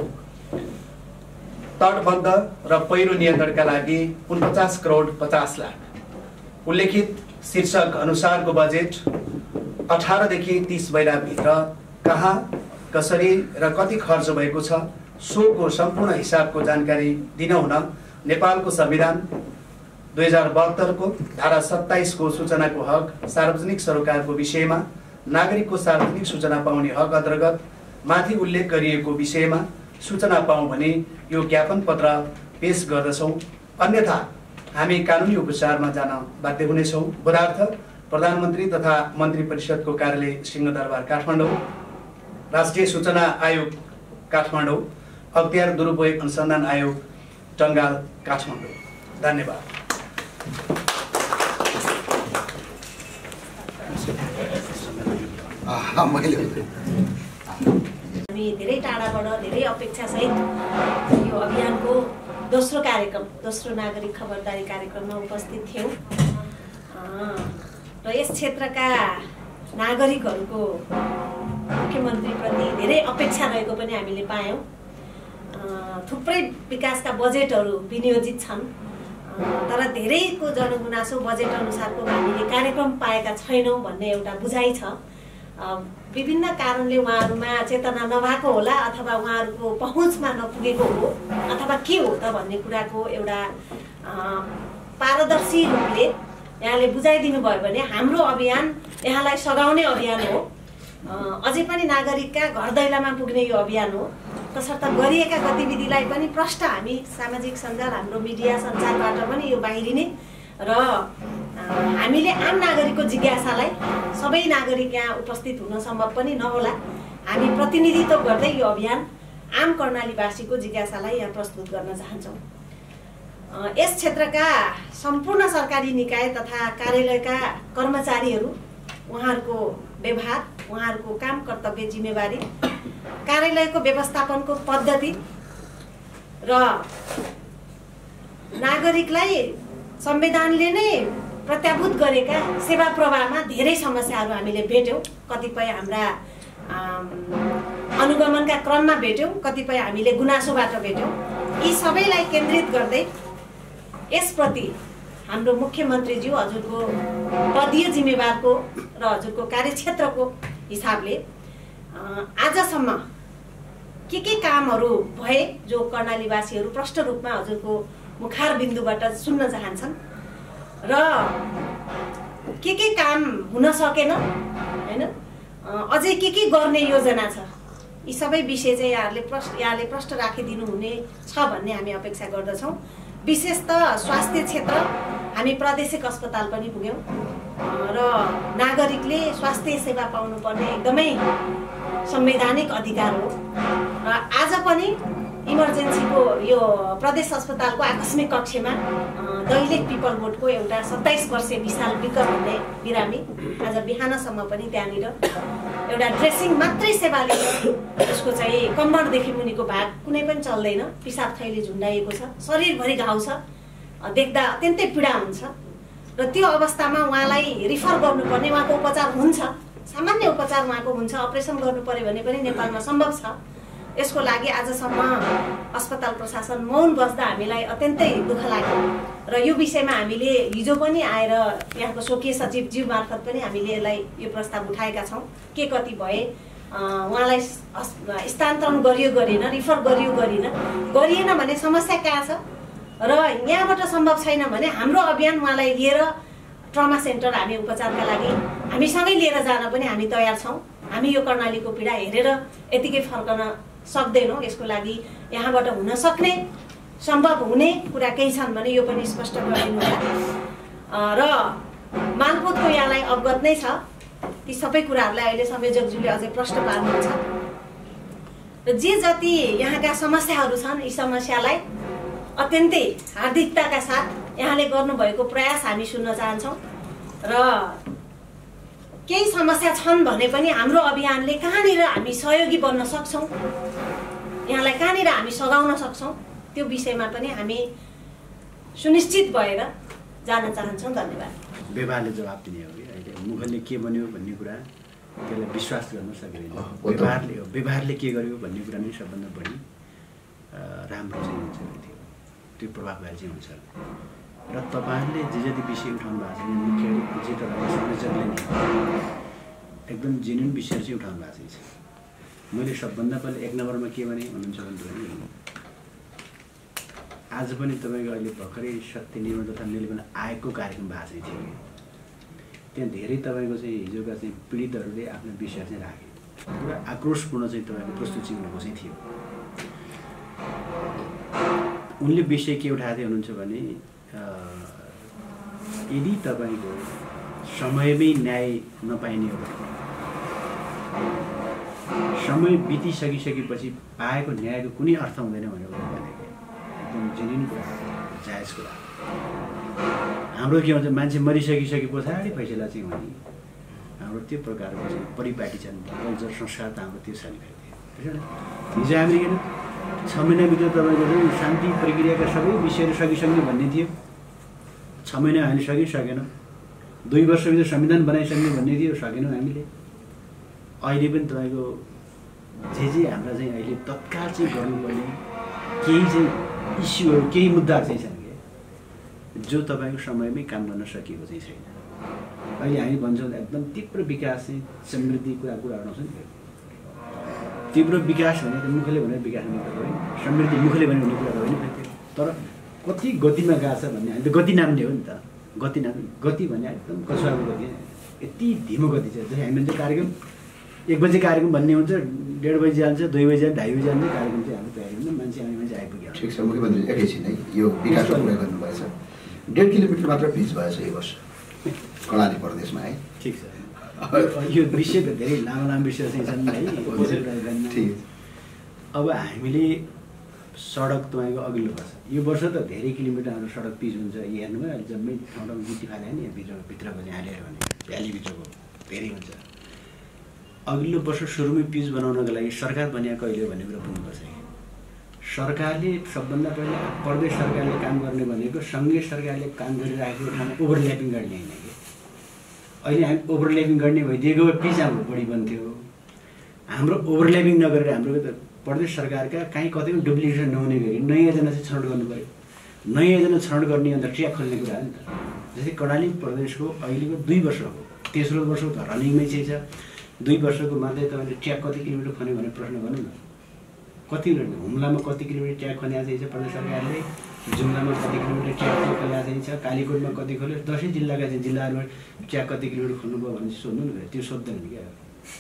तटबन्ध र पहिरो नियन्त्रणका लागि 49 करोड 50 लाख। उल्लेखित शीर्षक अनुसारको बजेट 18 देखि 30 महिनाभित्र कहाँ, कसरी र कति खर्च भएको छ सोको सम्पूर्ण हिसाबको जानकारी दिनुहुन नेपालको संविधान 2072 को धारा 27 को सूचनाको हक, सार्वजनिक सरोकारको विषयमा नागरिकको सार्वजनिक सूचना पाउने हक अन्तर्गत माथि उल्लेख गरिएको विषयमा सूचना पाऊँ भने यो ज्ञापन पत्र पेश गर्दछौँ, अन्यथा हामी कानुनी उपचारमा जान बाध्य हुनेछौँ। पदार्थ प्रधानमन्त्री तथा मन्त्री परिषदको कार्यालय सिंहदरबार काठमाडौँ, राष्ट्रिय सूचना आयोग काठमाडौँ, अख्तियार दुरुपयोग अनुसन्धान आयोग टंगाल काठमाडौँ। धन्यवाद। हामी धेरै टाढाबाट धेरै अपेक्षासहित यो अभियानको दोस्रो कार्यक्रम, दोस्रो नागरिक खबरदारी कार्यक्रममा उपस्थित थियौँ र यस क्षेत्रका नागरिकहरूको मुख्यमन्त्रीप्रति धेरै अपेक्षा रहेको पनि हामीले पायौँ। थुप्रै विकासका बजेटहरू विनियोजित छन्, तर धेरैको जनगुनासो बजेट अनुसारको हामीले कार्यक्रम पाएका छैनौँ भन्ने एउटा बुझाइ छ। विभिन्न कारणले उहाँहरूमा चेतना नभएको होला, अथवा उहाँहरूको पहुँचमा नपुगेको हो, अथवा के हो त भन्ने कुराको एउटा पारदर्शी रूपले यहाँले बुझाइदिनु भयो भने हाम्रो अभियान यहाँलाई सघाउने अभियान हो। अझै पनि नागरिकका घर दैलामा पुग्ने यो अभियान हो। तसर्थ गरिएका गतिविधिलाई पनि प्रष्ट हामी सामाजिक सञ्जाल, हाम्रो मिडिया सञ्चारबाट पनि यो बाहिरिने र हामीले आम नागरिकको जिज्ञासालाई सबै नागरिक यहाँ उपस्थित हुन सम्भव पनि नहोला, हामी प्रतिनिधित्व गर्दै यो अभियान आम कर्णालीवासीको जिज्ञासालाई यहाँ प्रस्तुत गर्न चाहन्छौँ। यस क्षेत्रका सम्पूर्ण सरकारी निकाय तथा कार्यालयका कर्मचारीहरू, उहाँहरूको व्यवहार, उहाँहरूको काम, कर्तव्य, जिम्मेवारी, कार्यालयको व्यवस्थापनको पद्धति र नागरिकलाई संविधानले नै प्रत्याभूत गरेका सेवा प्रवाहमा धेरै समस्याहरू हामीले भेट्यौँ। कतिपय हाम्रा अनुगमनका क्रममा भेट्यौँ, कतिपय हामीले गुनासोबाट भेट्यौँ। यी सबैलाई केन्द्रित गर्दै यसप्रति हाम्रो मुख्यमन्त्रीज्यू हजुरको पदीय जिम्मेवारको र हजुरको कार्यक्षेत्रको हिसाबले आजसम्म के कामहरू भए जो कर्णालीवासीहरू प्रष्ट रूपमा हजुरको मुखार बिन्दुबाट सुन्न चाहन्छन् र के काम हुन सकेन हैन अझै के गर्ने योजना छ यी सबै विषय चाहिँ यहाँले प्रष्ट राखिदिनु हुने छ भन्ने हामी अपेक्षा गर्दछौँ। विशेष त स्वास्थ्य क्षेत्र हामी प्रादेशिक अस्पताल पनि पुग्यौँ र नागरिकले स्वास्थ्य सेवा पाउनुपर्ने एकदमै संवैधानिक अधिकार हो र आज पनि इमर्जेन्सीको यो प्रदेश अस्पतालको आकस्मिक कक्षमा दैलेख पिपल बोर्डको एउटा 27 वर्षीय विशाल विक भन्ने बिरामी आज बिहानसम्म पनि त्यहाँनिर एउटा ड्रेसिङ मात्रै सेवा लिएर उसको चाहिँ कम्मरदेखि मुनिको भाग कुनै पनि चल्दैन, पिसाब थैली झुन्डाइएको छ, शरीरभरि घाउ छ, देख्दा अत्यन्तै पीडा हुन्छ र त्यो अवस्थामा उहाँलाई रिफर गर्नुपर्ने, उहाँको उपचार हुन्छ, सामान्य उपचार उहाँको हुन्छ, अपरेसन गर्नु पर्यो भने पनि नेपालमा सम्भव छ। यसको लागि आजसम्म अस्पताल प्रशासन मौन बस्दा हामीलाई अत्यन्तै दुःख लाग्यो र यो विषयमा हामीले हिजो पनि आएर यहाँको स्वकीय सचिवज्यू मार्फत पनि हामीले यसलाई यो प्रस्ताव उठाएका छौँ। के कति भए उहाँलाई स्थानान्तरण गरियो गरेन, रिफर गरियो गरिएन भने समस्या कहाँ छ र यहाँबाट सम्भव छैन भने हाम्रो अभियान उहाँलाई लिएर ट्रमा सेन्टर हामी उपचारका लागि हामीसँगै लिएर जान पनि हामी तयार छौँ। हामी यो कर्णालीको पीडा हेरेर यतिकै फर्कन सक्दैनौँ। यसको लागि यहाँबाट हुन सक्ने, सम्भव हुने कुरा केही छन् भने यो पनि स्पष्ट गरिदिनु होला र मालपोतको यहाँलाई अवगत नै छ। ती सबै कुराहरूलाई अहिले संयोजकज्यूले अझै प्रश्न पार्नुहुन्छ र जे जति यहाँका समस्याहरू छन् यी समस्यालाई अत्यन्तै हार्दिकताका साथ यहाँले गर्नुभएको प्रयास हामी सुन्न चाहन्छौँ र केही समस्या छन् भने पनि हाम्रो अभियानले कहाँनिर हामी सहयोगी बन्न सक्छौँ, यहाँलाई कहाँनिर हामी सघाउन सक्छौँ त्यो विषयमा पनि हामी सुनिश्चित भएर जान चाहन्छौँ। धन्यवाद। व्यवहारले जवाब दिने हो कि अहिले मुखले के बन्यो भन्ने कुरा त्यसलाई विश्वास गर्न सकिँदैन। व्यवहारले के गर्यो भन्ने कुरा नै सबभन्दा बढी राम्रो चाहिँ हुन्छ, त्यो प्रभावकारी चाहिँ हुन्छ र तपाईँहरूले जे जति विषय उठाउनु भएको छ मुख्य जे तपाईँले संयोजकले नै एकदम जेन्युन विषय चाहिँ उठाउनु भएको छ। मैले सबभन्दा पहिले 1 नम्बरमा के भने भन्नुहुन्छ भने आज पनि तपाईँको अहिले भर्खरै सत्य निर्माण तथा निर्माण आएको कार्यक्रम भएको चाहिँ थियो। त्यहाँ धेरै तपाईँको चाहिँ हिजोका चाहिँ पीडितहरूले आफ्नो विषय चाहिँ राखे, पुरा आक्रोशपूर्ण चाहिँ तपाईँको प्रस्तुति हुनुको चाहिँ थियो। उनले विषय के उठाएको थियो हुनुहुन्छ भने यदि तपाईँको समयमै न्याय नपाइने हो भने, समय बितिसकिसकेपछि पाएको न्यायको कुनै अर्थ हुँदैन भनेर भनेको एकदम जेन्युन कुरा, जायज कुरा। हाम्रो के भन्छ मान्छे मरिसकिसके पछाडि फैसला चाहिँ हुने, हाम्रो त्यो प्रकारको चाहिँ परिपाटी छन्, कल्चर संस्कार त हाम्रो त्यो छैन। हिजो हामीले किन 6 महिनाभित्र तपाईँको चाहिँ शान्ति प्रक्रियाका सबै विषयहरू सकिसक्ने भन्ने थियो, 6 महिना हामीले सकेनौँ। 2 वर्षभित्र संविधान बनाइसक्ने भन्ने थियो, सकेनौँ हामीले। अहिले पनि तपाईँको जे हाम्रा चाहिँ अहिले तत्काल चाहिँ गर्नुपर्ने केही चाहिँ इस्युहरू, केही मुद्दाहरू चाहिँ छन् कि जो तपाईँको समयमै काम गर्न सकिएको चाहिँ छैन। अहिले हामी भन्छौँ एकदम तीव्र विकास चाहिँ समृद्धि कुरा आउँछ नि। तीव्र विकास भने त मुखले भनेर विकास हुने कुरा होइन, समृद्धि मुखले भनेर हुने कुरा होइन। तर कति गतिमा गएको छ भन्ने, हामी त गति नाम्ने हो नि त। गति भने एकदम कसुवाको गति, यति धिमो गति छ। जस्तै हामी भन्छ कार्यक्रम 1 बजे कार्यक्रम भन्ने हुन्छ, 1:30 बजी जान्छ, 2 बजी जान्छ, 2:30 बजी जान्छ, कार्यक्रम चाहिँ हाम्रो तयारी हुन्छ, मान्छे आइपुग्यो। ठिक छ, मुख्यमन्त्री एकैछिन है यो विकासको कुरा गर्नुभएछ। 1.5 किलोमिटर मात्र ब्रिज भएछ यो वर्ष कर्णाली प्रदेशमा है। ठिक छ, यो विषय त धेरै लामो विषय चाहिँ छन् है। अब हामीले सडक तपाईँको अघिल्लो वर्ष, यो वर्ष त धेरै किलोमिटर हाम्रो सडक पिच हुन्छ। हेर्नुभयो अहिले जम्मै ठाउँ ठाउँ गिटी फाल्यो नि, भित्रको चाहिँ हालेर भने भ्यालीभित्रको धेरै हुन्छ। अघिल्लो वर्ष सुरुमै पिच बनाउनको लागि सरकार बनिएको कहिले भन्ने कुरा बुझ्नुपर्छ। सरकारले सबभन्दा पहिला प्रदेश सरकारले काम गर्ने भनेको सँगै सरकारले काम गरिराखेको ठाउँमा ओभरल्यापिङ गर्ने होइन कि। अहिले हामी ओभरल्यापिङ गर्ने भइदिएको भए पिच हाम्रो बढी बन्थ्यो। हाम्रो ओभरल्यापिङ नगरेर हाम्रो प्रदेश सरकारका कहीँ कतै डुप्लिकेसन नहुने गरी नयाँ योजना चाहिँ छनौट गर्नु पऱ्यो। नयाँ योजना छनौट गर्ने अन्त ट्र्याक खोल्ने कुरा हो नि त। जस्तै कर्णाली प्रदेशको अहिलेको 2 वर्ष हो, तेस्रो वर्ष त रनिङमै चाहिँ छ। 2 वर्षको मात्रै तपाईँले ट्र्याक कति किलोमिटर खन्यो भने प्रश्न गर्नु न। कति हुम्लामा कति किलोमिटर ट्र्याक खन्या चाहिँ छ प्रदेश सरकारले, जुम्लामा कति किलोमिटर ट्र्याक खोल्या चाहिँ छ, कालीकोटमा कति खोल्यो, 10 जिल्लाका चाहिँ जिल्लाहरूमा ट्र्याक कति किलोमिटर खोल्नुभयो भने सोध्नु न। त्यो सोध्दैन क्या,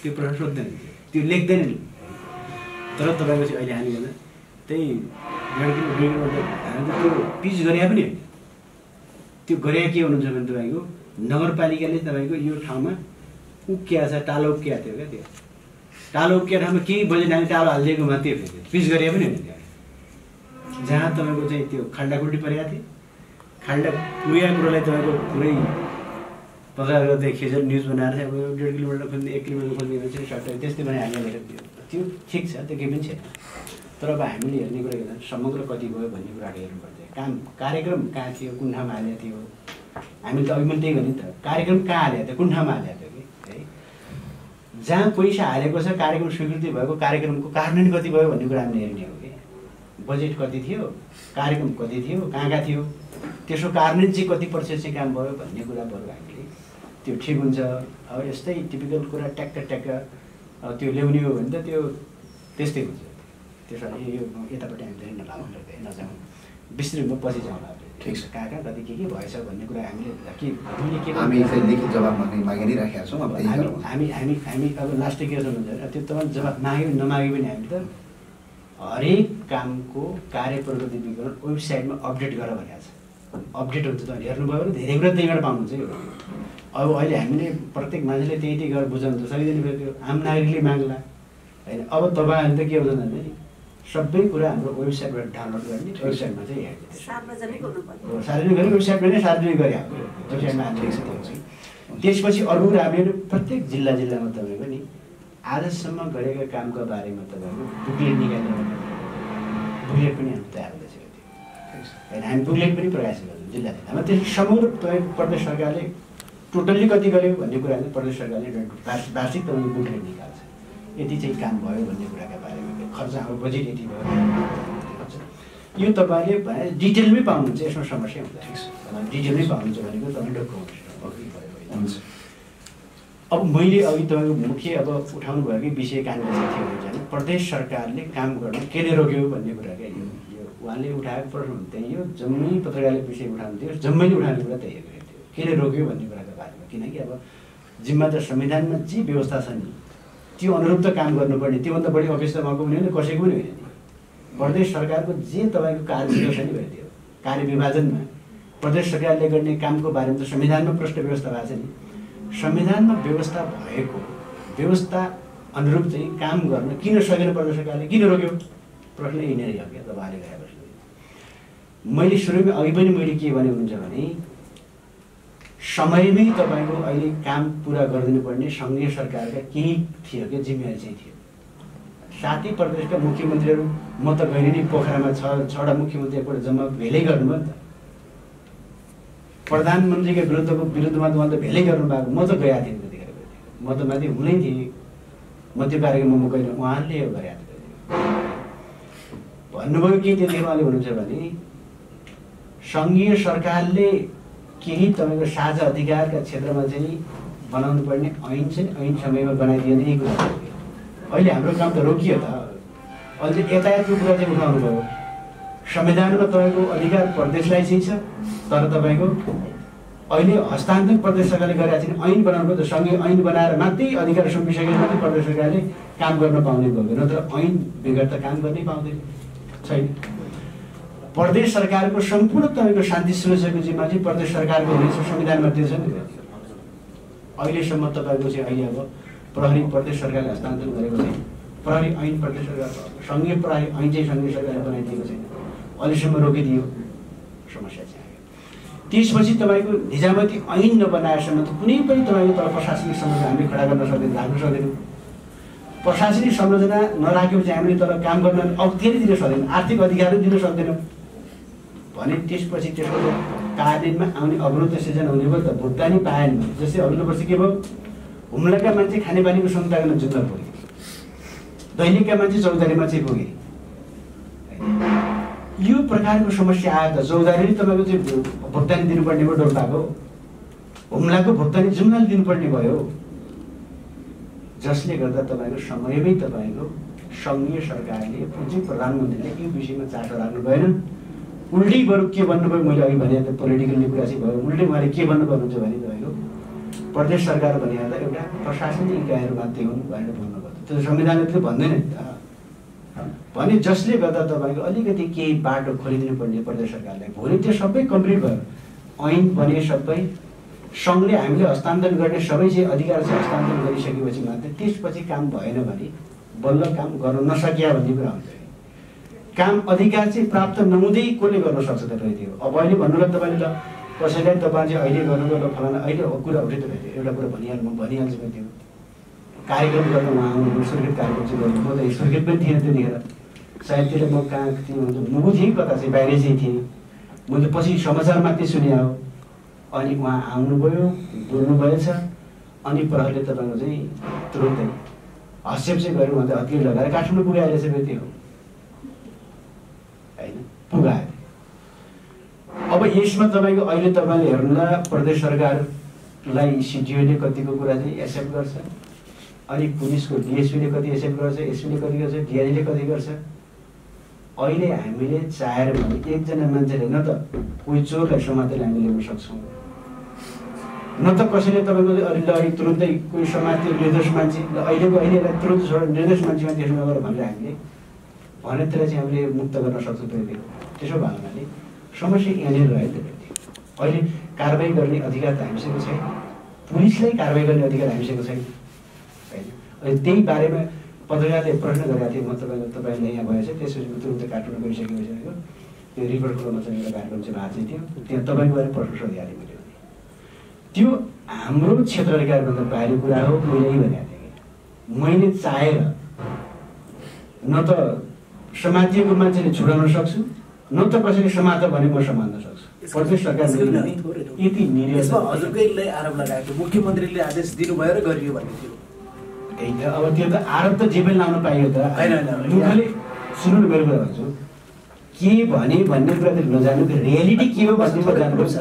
त्यो प्रश्न सोध्दैन, त्यो लेख्दैन नि। तर तपाईँको चाहिँ अहिले हामी गर्दा त्यही 1.5 किलोमिटर हामी त त्यो पिच गरे पनि होइन। त्यो गरे के हुनुहुन्छ भने तपाईँको नगरपालिकाले तपाईँको यो ठाउँमा उक्किया छ, टालो उक्किया थियो क्या। त्यो टालो उक्किया ठाउँमा केही बजेट हामी टालो हालिदिएको मात्रै हो, पिच गरे पनि होइन। त्यहाँ जहाँ तपाईँको चाहिँ त्यो खाल्डाखुल्डी परेको थियो, खाल्डा पुगेको कुरोलाई तपाईँको पुरै पत्रकार गर्दै खिचेर न्युज बनाएर चाहिँ अब 1.5 किलोमिटर खोल्ने 1 किलोमिटर खोल्ने भने चाहिँ सट्टै त्यस्तै बनाइहाल्यो। त्यो ठिक छ, त्यो केही पनि छैन। तर अब हामीले हेर्ने कुरा के छ, समग्र कति गयो भन्ने कुराको हेर्नुपर्छ। कार्यक्रम कहाँ थियो, कुन ठाउँमा हालेको थियो, हामीले त अघि पनि त्यही भन्यो नि त। कार्यक्रम कहाँ हालेको थियो, कुन ठाउँमा हालेको थियो कि है। जहाँ पैसा हालेको छ, कार्यक्रम स्वीकृति भएको कार्यक्रमको कार्यान्वयन कति भयो भन्ने कुरा हामीले हेर्ने हो कि। बजेट कति थियो, कार्यक्रम कति थियो, कहाँ थियो, त्यसको कार्यान्वयन चाहिँ कति प्रतिशत चाहिँ काम भयो भन्ने कुरा बरु हामीले त्यो ठिक हुन्छ। अब यस्तै टिपिकल कुरा ट्याक्क त्यो ल्याउने हो भने त त्यो त्यस्तै हुन्छ। त्यसो भने यो यतापट्टि हामी धेरै नलागौँ, नजाउँ, विस्तृतमा पछि जाउँ। ठिक छ, कहाँ कति के भएछ भन्ने कुरा हामीले के हामी लिखित जवाब मागि नै राखेका छौँ। हामी अब लास्ट के छ भने त्यो तपाईँ जवाब माग्यो नमाग्यो भने हामी त हरेक कामको कार्य प्रगति विवरण वेबसाइटमा अपडेट गर भनेको छ। अपडेट हुन्छ, तपाईँले हेर्नुभयो भने धेरै कुरा त्यहीँबाट पाउनुहुन्छ यो। अब अहिले हामीले प्रत्येक मान्छेले त्यही गरेर बुझाउनु त सकिँदैन, त्यो आम नागरिकले माग्ला होइन। अब तपाईँहरूले त के हुन्छ भने सबै कुरा हाम्रो वेबसाइटबाट डाउनलोड गर्ने, वेबसाइटमा चाहिँ हेर्ने, सार्वजनिक गरी वेबसाइटमा नै सार्वजनिक गरे हाम्रो वेबसाइटमा हामीले। त्यसपछि अर्को कुरा हामीले प्रत्येक जिल्लामा तपाईँको नि आजसम्म गरेका कामका बारेमा तपाईँको बुकलेट निकालेर बुकलेट पनि हामी तयार हुँदैछ होइन। हामी बुकलेट पनि प्रकाशित गर्छौँ जिल्लामा। त्यसपछि समग्र तपाईँको प्रदेश सरकारले टोटल्ली कति गर्यो भन्ने कुरा चाहिँ प्रदेश सरकारले वार्षिक तपाईँको बुकलेट निकाल्छ। यति चाहिँ काम भयो भन्ने कुराका बारेमा खर्च हाम्रो बजेट यति भयो यो तपाईँले डिटेलमै पाउनुहुन्छ। यसमा समस्या हुँदैन, डिटेलमै पाउनुहुन्छ भनेको तपाईँ डकुमेन्ट हुन्छ। अब मैले अघि तपाईँको मुख्य अब उठाउनु भएकै विषय कहाँनिर थियो भने प्रदेश सरकारले काम गर्न केले रोक्यो भन्ने कुरा क्या। यो उहाँले उठाएको प्रश्न त्यही हो, जम्मै पत्रकारले विषय उठाउनु थियो, जम्मैले उठाउने कुरा त्यही थियो, केले रोक्यो भन्ने कुराको बारेमा। किनकि अब जिम्मा त संविधानमा जे व्यवस्था छ नि त्यो अनुरूप त काम गर्नुपर्ने, त्योभन्दा बढी अफिस त उहाँको पनि होइन, कसैको पनि होइन। प्रदेश सरकारको जे तपाईँको कार्य छ नि भयो, त्यो कार्य विभाजनमा प्रदेश सरकारले गर्ने कामको बारेमा त संविधानमा प्रष्ट व्यवस्था भएको छ नि। संविधानमा व्यवस्था भएको व्यवस्था अनुरूप चाहिँ काम गर्न किन सकेन प्रदेश सरकारले, किन रोक्यो, प्रश्न यहीँनिर हो क्या तपाईँले गरेपछि। मैले सुरुमै अघि पनि मैले के भने हुन्छ भने समयमै तपाईँको अहिले काम पुरा गरिदिनुपर्ने सङ्घीय सरकारका केही थियो क्या जिम्मेवारी चाहिँ थियो। साथै प्रदेशका मुख्यमन्त्रीहरू म त गएर नि पोखरामा 6वटा मुख्यमन्त्रीहरू जम्मा भेलै गर्नुभयो नि त। प्रधानमन्त्रीका विरुद्धमा त उहाँ त भेलै गर्नुभएको, म त गएको थिएँ त्यतिखेर, म त माथि हुनै थिएँ, म त्यो कार्यक्रममा म गएर उहाँले यो गरेको थिएँ भन्नुभयो। के त्यतिखेर उहाँले भन्नुहुन्छ भने सङ्घीय सरकारले केही तपाईँको साझा अधिकारका क्षेत्रमा चाहिँ बनाउनु पर्ने ऐन चाहिँ ऐन समयमा बनाइदियो यही कुरा। अहिले हाम्रो काम त रोकियो त, अहिले यातायातको कुरा चाहिँ उठाउनु भयो। संविधानमा तपाईँको अधिकार प्रदेशलाई चाहिँ छ, तर तपाईँको अहिले हस्तान्तरण प्रदेश सरकारले गरेका छैन। ऐन बनाउनु पर्छ, सँगै ऐन बनाएर मात्रै अधिकार सुम्पिसकेर मात्रै प्रदेश सरकारले काम गर्न पाउने भयो, नत्र ऐन बेगर त काम गर्नै पाउँदैन छैन। प्रदेश सरकारको सम्पूर्ण तपाईँको शान्ति सुरक्षाको जिम्मा चाहिँ प्रदेश सरकारको हुनेछ, संविधानमा त्यो छ नि। अहिलेसम्म तपाईँको चाहिँ अहिले अब प्रहरी प्रदेश सरकारले हस्तान्तरण गरेको छैन, प्रहरी ऐन प्रदेश सरकार सङ्घीय प्रहरी ऐन चाहिँ सङ्घीय सरकारले बनाइदिएको छैन, अहिलेसम्म रोकिदियो, समस्या चाहिँ आयो। त्यसपछि तपाईँको निजामती ऐन नबनाएसम्म त कुनै पनि तपाईँको तर प्रशासनिक संरचना हामीले खडा गर्न सक्दैनौँ, राख्न सक्दैनौँ। प्रशासनिक संरचना नराखेपछि हामीले तर काम गर्न अवधि दिन सक्दैनौँ, आर्थिक अधिकार दिन सक्दैनौँ भने त्यसपछि त्यसको कार्यान्वयनमा आउने अवरोध सिर्जना हुने भयो त। भुक्तानी पाएन भने जस्तै अघिल्लो वर्ष के भयो, हुम्लाका मान्छे खानेपानीको सुविधा गर्न जुत्न पुगे, दैनिकका मान्छे चौतारीमा चाहिँ पुगे, यो प्रकारको समस्या आयो त चौधारी तपाईँको चाहिँ भुक्तानी दिनुपर्ने भयो डोल्पाको, हुम्लाको भुक्तानी जुम्लाले दिनुपर्ने भयो, जसले गर्दा तपाईँको समयमै तपाईँको सङ्घीय सरकारले पूज्य प्रधानमन्त्रीले यो विषयमा चासो राख्नु भएन। उल्टै बरु के भन्नुभयो, मैले अघि भने त पोलिटिकल्ली कुरा चाहिँ भयो, उल्टै उहाँले के भन्नुहुन्छ भने तपाईँको प्रदेश सरकार भने त एउटा प्रशासनिक इकाइहरू मात्रै हुन् भनेर भन्नुभयो। त्यो संविधानले त्यो भन्दैन नि त भने, जसले गर्दा तपाईँको अलिकति केही बाटो खोलिदिनु पर्ने प्रदेश सरकारलाई। भोलि त्यो सबै कम्प्लिट भयो, ऐन बने सबै, सङ्घले हामीले हस्तान्तरण गर्ने सबै चाहिँ अधिकार चाहिँ हस्तान्तरण गरिसकेपछि मात्रै त्यसपछि काम भएन भने बल्ल काम गर्न नसकिया भन्ने कुरा हुन्छ। काम अधिकार चाहिँ प्राप्त नहुँदै कसले गर्न सक्छ त रह्यो। अब अहिले भन्नुलाई तपाईँले त कसैलाई तपाईँ चाहिँ अहिले गर्नुभयो ल फलाना अहिले कुरा उठे त रह्यो, एउटा कुरा म भनिहाल्छु म, त्यो कार्यक्रम गर्न उहाँ आउनु स्वर्गीय कार्यक्रम चाहिँ गर्नु, म त स्वर्गीय पनि थिएन त्यतिखेर, सायदतिर म कहाँ थिएँ मुगु थिएँ कता चाहिँ बाहिरै चाहिँ थिएँ, मैले पछि समाचार मात्रै सुने हो। अनि उहाँ आउनुभयो, बोल्नुभएछ, अनि प्रहरीले तपाईँको चाहिँ तुरुन्तै हस्तेप चाहिँ गऱ्यो, उहाँ त हतियार लगाएर काठमाडौँ पुगाएर चाहिँ त्यो हो होइन, पुगायो। अब यसमा तपाईँको अहिले तपाईँले हेर्नुहोला प्रदेश सरकारलाई सिडिओले कतिको कुरा चाहिँ एक्सेप्ट गर्छ, अनि पुलिसको डिएसपीले कति एक्सेप्ट गर्छ, एसपीले कति गर्छ, डिआईले कति गर्छ। अहिले हामीले चाहेर भने एकजना मान्छेले न त कोही चोरलाई समातेर हामीले ल्याउन सक्छौँ, न त कसैले तपाईँको अहिले तुरुन्तै कोही समात्यो निर्दोष मान्छे, अहिलेलाई तुरुन्त छोडेर निर्दोष मान्छेमा त्यसो नगर भनेर हामीले भनेतिर चाहिँ हामीले मुक्त गर्न सक्छौँ। त्यसो भयो भने समस्या यहाँनिर रह्यो त। अहिले कारबाही गर्ने अधिकार त हामीसँग छैन, पुलिसलाई कारबाही गर्ने अधिकार हामीसँग छैन होइन। अनि त्यही बारेमा पत्रकारले प्रश्न गरेका थिए, म तपाईँले यहाँ भएछ, त्यसपछि तुरुन्त काठमाडौँ गइसकेपछि त्यो रिभर क्लबमा चाहिँ एउटा कार्यक्रम चाहिँ भएको थियो, त्यहाँ तपाईँको बारे प्रश्न सोधिहालेँ मैले। त्यो हाम्रो क्षेत्र अधिकारभन्दा बाहिर कुरा हो। मैले यही भनेको थिएँ कि मैले चाहेर न त समातिएको मान्छेले छुडाउन सक्छु, न त कसैले समात भने म समात्न सक्छु। प्रदेश सरकार यति निर्णय हजुरकैले आरोप लगाएको मुख्यमन्त्रीले आदेश दिनुभयो र गरियो भन्ने थियो। त्यही त, अब त्यो त आरोप त जे पनि लाउनु पाइयो त होइन। सुन्नु न, मेरो कुरा भन्छु, के भने भन्ने कुरा त नजानु, रियालिटी के हो भन्ने कुरा जानुपर्छ।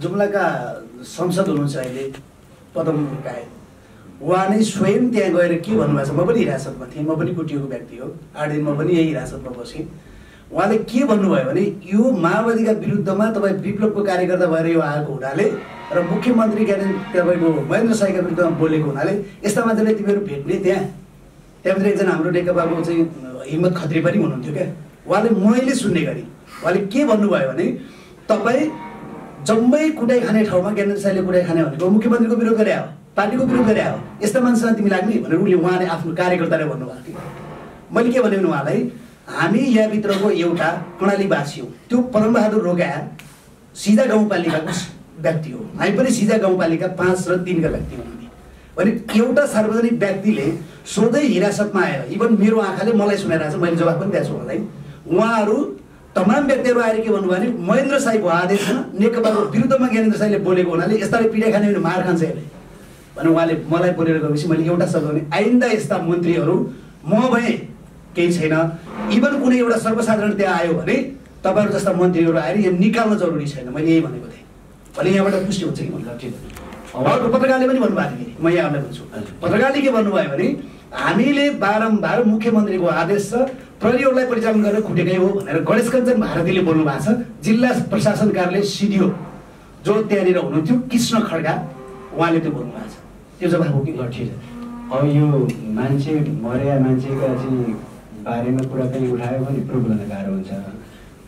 जुम्लाका संसद हुनुहुन्छ अहिले पदम राय, उहाँ नै स्वयं त्यहाँ गएर के भन्नुभएको छ, म पनि हिरासतमा थिएँ, म पनि कुटिएको व्यक्ति हो, 8 दिन म पनि यही हिरासतमा बसेँ। उहाँले के भन्नुभयो भने यो माओवादीका विरुद्धमा तपाईँ विप्लवको कार्यकर्ता भएर यो आएको हुनाले र मुख्यमन्त्री तपाईँको महेन्द्र साईका विरुद्धमा बोलेको हुनाले यस्ता मान्छेले तिमीहरू भेट्ने त्यहाँभित्र एकजना हाम्रो नेकपाको चाहिँ हिम्मत खत्री पनि हुनुहुन्थ्यो क्या। उहाँले मैले सुन्ने गरी उहाँले के भन्नुभयो भने तपाईँ जम्मै कुटाइ खाने ठाउँमा ज्ञानेन्द्र साईले कुटाइ खाने भनेको मुख्यमन्त्रीको विरोध गरे हो, पार्टीको विरोध गरे हो, यस्ता मान्छेसँग तिमी लाग्ने भनेर उहाँले आफ्नो कार्यकर्ताले भन्नुभएको थियो। मैले के भने उहाँलाई, हामी यहाँभित्रको एउटा कर्णालीवासी हो, त्यो परमबहादुर रोका सिधा गाउँपालिकाको व्यक्ति हो, हामी पनि सिधा गाउँपालिका 5 र 3 का व्यक्ति हौँ भने एउटा सार्वजनिक व्यक्तिले सोधै हिरासतमा आएर इभन मेरो आँखाले मलाई सुनाइरहेको छ, मैले जवाफ पनि दिएको छु उहाँलाई। उहाँहरू तमाम व्यक्तिहरू आएर के भन्नुभयो भने महेन्द्र साईको आदेशमा नेकपाको विरुद्धमा ज्ञानेन्द्र साईले बोलेको हुनाले यस्ताले पिटाइ खाने भने मार खान्छ यसले भने उहाँले मलाई बोलेर गएपछि मैले एउटा शब्द भने आइन्दा यस्ता मन्त्रीहरू म भए केही छैन, इभन कुनै एउटा सर्वसाधारण त्यहाँ आयो भने तपाईँहरू जस्ता मन्त्रीहरू आएर यहाँ निकाल्न जरुरी छैन, मैले यही भनेको थिएँ। भने यहाँबाट पुष्टि हुन्छ कि भन्दा ठिक अर्को पत्रकारले पनि भन्नुभएको थियो, म यहाँलाई भन्छु। पत्रकारले के भन्नुभयो भने हामीले बारम्बार मुख्यमन्त्रीको आदेश छ, प्रहरीहरूलाई परिचालन गरेर खुटेकै हो भनेर गणेश कञ्चन भारतीले बोल्नु भएको छ। जिल्ला प्रशासन कार्यालय सिडिओ जो त्यहाँनिर हुनुहुन्थ्यो कृष्ण खड्का, उहाँले त्यो बोल्नु भएको छ। त्यो जवाब हो कि ठिक छ। अब यो मान्छे मरेका मान्छेका चाहिँ बारेमा कुरा पनि उठायो भने प्रुभ गर्न गाह्रो हुन्छ।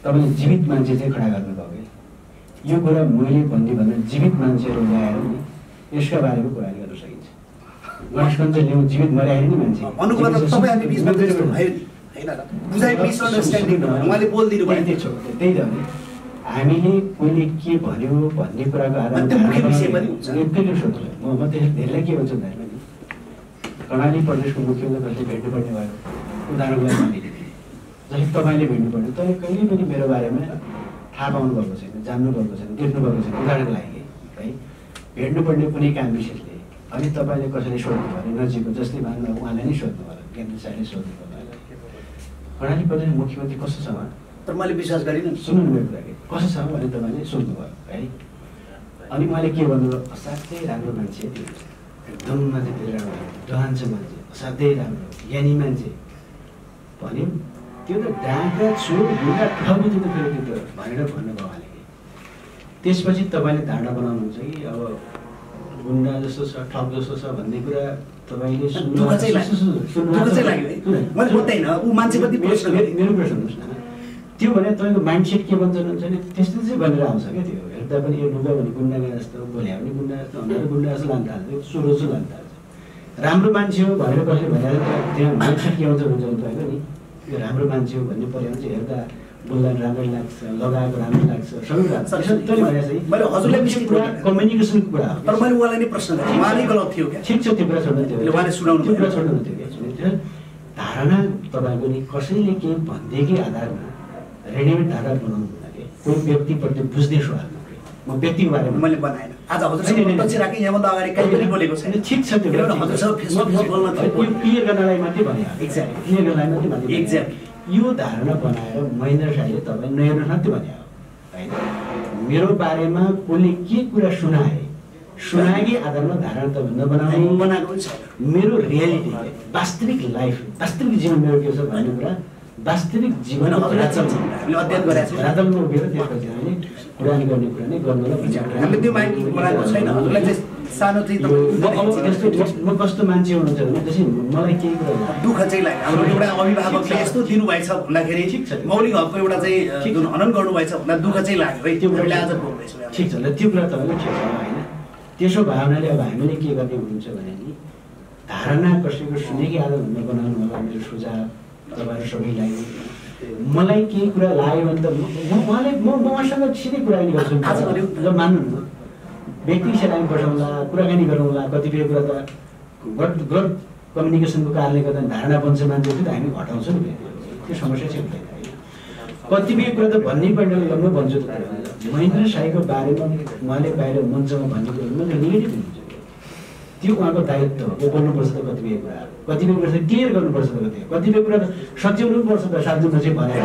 तपाईँले जीवित मान्छे चाहिँ खडा गर्नुभयो, यो कुरा मैले भन्दा जीवित मान्छेहरू ल्याएर नि यसका बारेमा कुरा गर्न सकिन्छ। गणेश कञ्चन ल्याउँ जीवित मर्याएर नि मान्छे त्यही त हामीले कोहीले के भन्यो भन्ने कुराको आधारमा सोध्छु। म धेरैलाई के भन्छ भन्दाखेरि कर्णाली प्रदेशको मुख्यमन्त्री कसले भेट्नुपर्ने भयो, उदाहरणको लागि भनिदिएँ जस्तै तपाईँले भेट्नुपर्ने, तपाईँ कहिले पनि मेरो बारेमा थाहा पाउनु भएको छैन, जान्नु भएको छैन, देख्नु भएको छैन, उदाहरणको लागि है भेट्नुपर्ने कुनै काम विशेषले अनि तपाईँले कसैले सोध्नु भयो भने नजिकको जस्तै मान्नु उहाँलाई नै सोध्नु होला, ज्ञानेन्द्र साईले सोध्नु होला, कर्णाली प्रदेशको मुख्यमन्त्री कस्तो छ उहाँ? तर मैले विश्वास गरिनँ। सुन्नु न मेरो कुरा के कसो छ भने तपाईँले सोध्नुभयो है। अनि मैले के भन्नु असाध्यै राम्रो मान्छे त्यो एकदम मान्छे धेरै राम्रो डहान्छ मान्छे असाध्यै राम्रो ज्ञानी मान्छे भन्यो। त्यो त डाँडा चोर गुन्डा ठाउँको त्यो त फेरि त्यो त भनेर भन्नुभयो उहाँले। त्यसपछि तपाईँले धारणा बनाउनुहुन्छ कि अब गुन्डा जस्तो छ ठग जस्तो छ भन्ने कुरा तपाईँले दुःख चाहिँ लाग्यो। मैले बुझ्दैन ऊ मान्छेप्रति प्रश्न मेरो प्रश्न सुन्नुहोस् न। त्यो भने तपाईँको माइन्डसेट के भन्छ भने त्यस्तो चाहिँ भनेर आउँछ क्या। त्यो हेर्दा पनि यो ढुङ्गा भने गुन्डागा जस्तो बोल्या भने गुन्डा जस्तो अनुहार गुन्डा जस्तो लान थाल्छ चोरो जस्तो लान थाल्छ। राम्रो मान्छे हो भनेर कसले भनेर त्यहाँ माइन्डसेट के हुन्छ भन्छ तपाईँको नि यो राम्रो मान्छे हो भन्ने पऱ्यो भने चाहिँ हेर्दा बोल्दा राम्रै लाग्छ लगाएको राम्रो लाग्छ सबै लाग्छ। तैँले भने चाहिँ मैले हजुरलाई कुरा कम्युनिकेसनको कुरा हो। तर मैले उहाँलाई नै प्रश्न गरेँ उहाँले गलत थियो क्या। ठिक छ त्यो कुरा छोड्नु थियो उहाँले सुनाउनु त्यो कुरा छोड्नु थियो क्या। धारणा तपाईँको नि कसैले केही भनिदिएकै आधारमा रेडिमेड धारणा बनाउनु हुँदा कि कोही व्यक्तिप्रति बुझ्दै सुहाल्नु म व्यक्तिको बारेमा मैले बनाएन। आज हजुरसँग प्रत्यक्ष राखेँ यहाँभन्दा अगाडि कहीँ पनि बोलेको छैन। ठिक छ त्यो हजुरसँग फेसबुक बोल्न क्लियर गर्नलाई मात्रै भने एक्ज्याक्टली क्लियर गर्नलाई मात्रै भने एक्ज्याक्टली यो धारणा बनाएर महेन्द्र शाहले तपाईँ नहेर्नु मात्रै भने हो होइन। मेरो बारेमा कसले के कुरा सुनाएकै आधारमा धारणा त नबनाउने बनाएको छ। मेरो रियालिटी वास्तविक लाइफ वास्तविक जीवन मेरो के छ भन्ने कुरा वास्तविक जीवन अध्ययन गरेका छौँ। रातलमा उभिएर त्यसपछि हामीले कुरानी गर्ने कुरा नै गर्नु हामीले त्यो माइन्ड बनाएको छैन। हजुरलाई चाहिँ सानो चाहिँ म कस्तो मान्छे हुनुहुन्छ भने त्यसै मलाई केही कुरा दुःख चाहिँ लाग्यो। हाम्रो एउटा अभिभावकले यस्तो दिनुभएछ भन्दाखेरि ठिक छ मौलिक हकको एउटा चाहिँ जुन हनन गर्नुभएछ भन्दा दुःख चाहिँ लाग्यो है। त्यो हामीले आज बोल्दैछौँ। ठिक छ ल त्यो कुरा तपाईँले ठिक छ होइन। त्यसो भावनाले अब हामीले के गर्ने हुन्छ भने नि धारणा कसैको सुनेकै आधारमा बनाउनु होला मेरो सुझाव तपाईँहरू सबैलाई। मलाई केही कुरा लाग्यो भने त उहाँले म उहाँसँग सिधै कुराकानी गर्छु ल मान्नु न व्यक्तिगत सेलामी बसाउँला कुराकानी गरौँला। कतिपय कुरा त गलत कम्युनिकेसनको कारणले गर्दा धारणा बन्छ मान्छे त हामी हटाउँछौँ नि त्यो समस्या चाहिँ हुँदैन होइन। कतिपय कुरा त भन्नै पर्ने म भन्छु त महेन्द्र शाहीको बारेमा उहाँले बाहिर मञ्चमा भन्ने कुरो मैले नेगेटिभ हुन्छ त्यो उहाँको दायित्व हो। बोल्नुपर्छ त कतिपय कुरा कुरा चाहिँ क्लियर गर्नुपर्छ त कतिपय कुरा त सच्याउनुपर्छ त साधुमा चाहिँ भनेर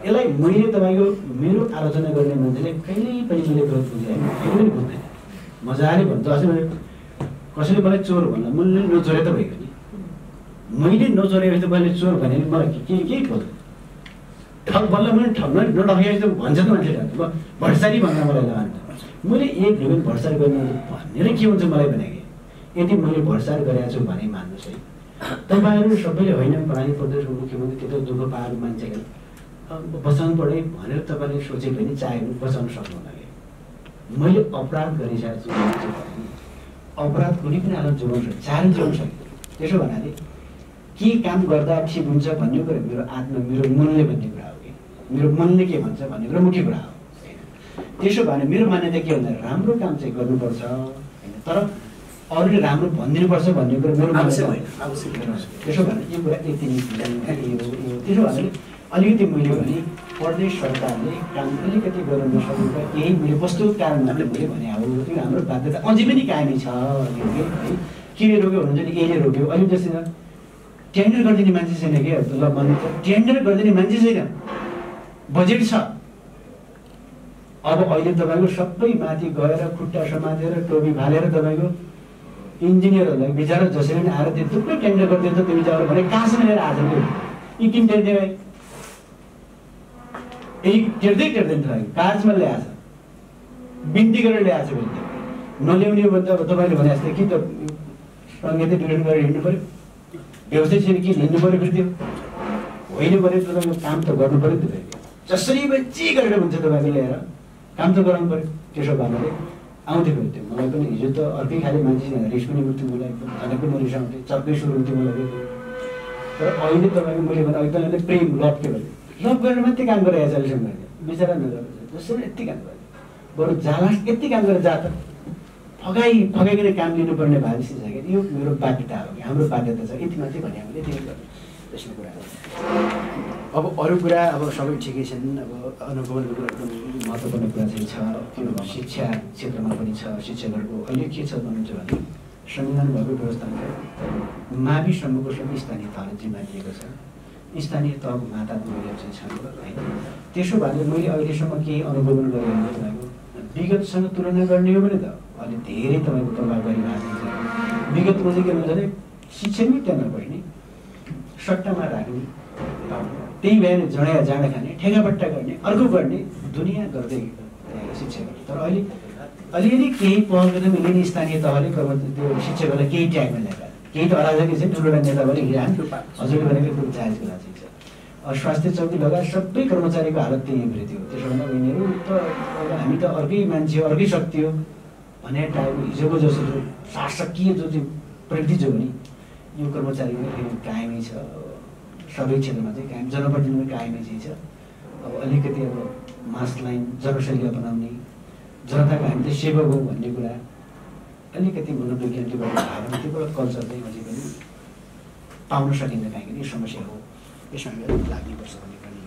यसलाई मैले तपाईँको मेरो आलोचना गर्ने मान्छेले कहिल्यै पनि मैले गलत बुझेँ कहिले पनि बुझ्दैन मजाले भन्छ। अझै मैले कसैले मलाई चोर भन्ला मैले नचोरे त भएको नि मैले नचोरेपछि त मैले चोर भने मलाई केही बोल्दैन ठग बल्ल मैले ठग्न नठगेपछि त भन्छ त मान्छेले भर्सारी भन्दा मलाई लगान्छ। मैले एक ढुङ्गा भर्सार गर्ने भनेर के हुन्छ मलाई भने कि यदि मैले भर्सार गरेको छु भने मान्नुहोस् है तपाईँहरू सबैले होइन कर्णाली प्रदेशको मुख्यमन्त्री त्यो त दुःख पाएको मान्छेले बचाउनु पऱ्यो भनेर तपाईँले सोचे पनि चाहे पनि बचाउन सक्नुहुन्न कि मैले अपराध गरिसकेको छु अपराध कुनै पनि आएर जोगाउन सक्छ चारै जोगाउन सक्यो। त्यसो भन्नाले के काम गर्दा ठिक हुन्छ भन्ने कुरा मेरो आत्मा मेरो मनले भन्ने कुरा हो कि मेरो मनले के भन्छ भन्ने कुरा मुख्य कुरा हो। त्यसो भने मेरो मान्यता के भन्दा राम्रो काम चाहिँ गर्नुपर्छ होइन तर अरूले राम्रो भनिदिनुपर्छ भन्ने कुरा मेरो मान्यता होइन। त्यसो भने यो कुरा यति नै त्यसो भने अलिकति मैले भने प्रदेश सरकारले काम अलिकति गर्न नसकेको यही मैले वस्तुगत कारणले मैले भने अब त्यो हाम्रो बाध्यता अझै पनि कायमै छ है। केले रोक्यो भन्नुहुन्छ नि यसले रोक्यो अहिले जस्तै टेन्डर गरिदिने मान्छे छैन कि ल भन्नु टेन्डर गरिदिने मान्छे छैन बजेट छ। अब अहिले तपाईँको सबै माथि गएर खुट्टा समातेर टोपी फालेर तपाईँको इन्जिनियरहरूलाई बिचरा जसरी पनि आएर त्यो थुप्रै टेन्डर गरिदिन्छ त्यो बिचरा भने कहाँसम्म लिएर आएको थियो यी किन टेन्डर यही टेर्दैन कागजमा ल्याएछ बिन्ती गरेर ल्याएछ भने नल्याउने हो भने त अब तपाईँले भने जस्तै कि त सङ्गीतै डिरेक्ट गरेर हिँड्नु पऱ्यो व्यवस्था छैन कि हिँड्नु पऱ्यो फेरि त्यो होइन पऱ्यो तपाईँको काम त गर्नु पऱ्यो त्यो जसरी पनि जे गरेर हुन्छ तपाईँको ल्याएर काम त गराउनु पऱ्यो। त्यसो भएकोले आउँथ्यो फेरि त्यो मलाई पनि हिजो त अर्कै खाले मान्छे रिस पनि उठ्थ्यो मलाई एकदम झनकै म रिस आउँथेँ चर्कै सुरु हुन्थ्यो मलाई तर अहिले तपाईँको मैले भने एकदम प्रेम लभ के भन्यो लभ गरेर मात्रै काम गरेर अहिलेसम्म बिचरा नगरेर जसरी यति काम गरेँ बरु जाला यति काम गरेर जा त फगाइकन काम लिनुपर्ने भावी छ कि यो मेरो बाध्यता हो कि हाम्रो बाध्यता छ यति मात्रै भने हामीले त्यही गर्नु त्यसको कुरा। अब अरू कुरा अब सबै ठिकै छन्। अब अनुगमनको कुरा एकदम महत्त्वपूर्ण कुरा चाहिँ छ किनभने शिक्षा क्षेत्रमा पनि छ। शिक्षकहरूको अहिले के छ भन्नुहुन्छ भने संविधान भएको व्यवस्थामा माविसम्मको सबै स्थानीय तहले जिम्मा दिएको छ स्थानीय तहको माताहरू चाहिँ छन् होइन। त्यसो भए मैले अहिलेसम्म केही अनुभव गरेँ तपाईँको विगतसँग तुलना गर्ने हो भने त अलि धेरै तपाईँको प्रभाव गरिरहेको छ। विगतमा चाहिँ के भन्छ भने शिक्षामै त्यहाँ नपढ्ने, सट्टामा राख्ने, त्यही भएर जडा जाँडा खाने, ठेगापट्टा गर्ने, अर्को गर्ने दुनियाँ गर्दै शिक्षकहरू। तर अहिले अलिअलि केही पहल गर्दा मिल्ने स्थानीय तहले त्यो शिक्षकहरूलाई केही ट्यागमा ल्याएर केही त अराजकै चाहिँ ठुलो नेता पनि हजुरले भनेको कुरो जायज कुरा चाहिँ छ। स्वास्थ्य चौकी लगायत सबै कर्मचारीको हालत त्यही थियो। त्यसो भन्दा उनीहरू त हामी त अर्कै मान्छे अर्कै शक्ति हो भन्ने टाइपको हिजोको जस्तो जो शासकीय जो चाहिँ प्रवृत्ति जो भने यो कर्मचारीको फेरि कायमै छ, सबै क्षेत्रमा चाहिँ कायम, जनप्रतिनिधिमा कायमै चाहिँ छ। अब अलिकति अब मास लाइन जनशैली अपनाउने, जनताको हामी चाहिँ सेवक हो भन्ने कुरा अलिकति मनोवैज्ञानिक भावना त्यो एउटा कल्चर चाहिँ अझै पनि पाउन सकिन्छ। काहीँ यो समस्या हो, यसमा हामी लाग्नुपर्छ भन्ने पनि।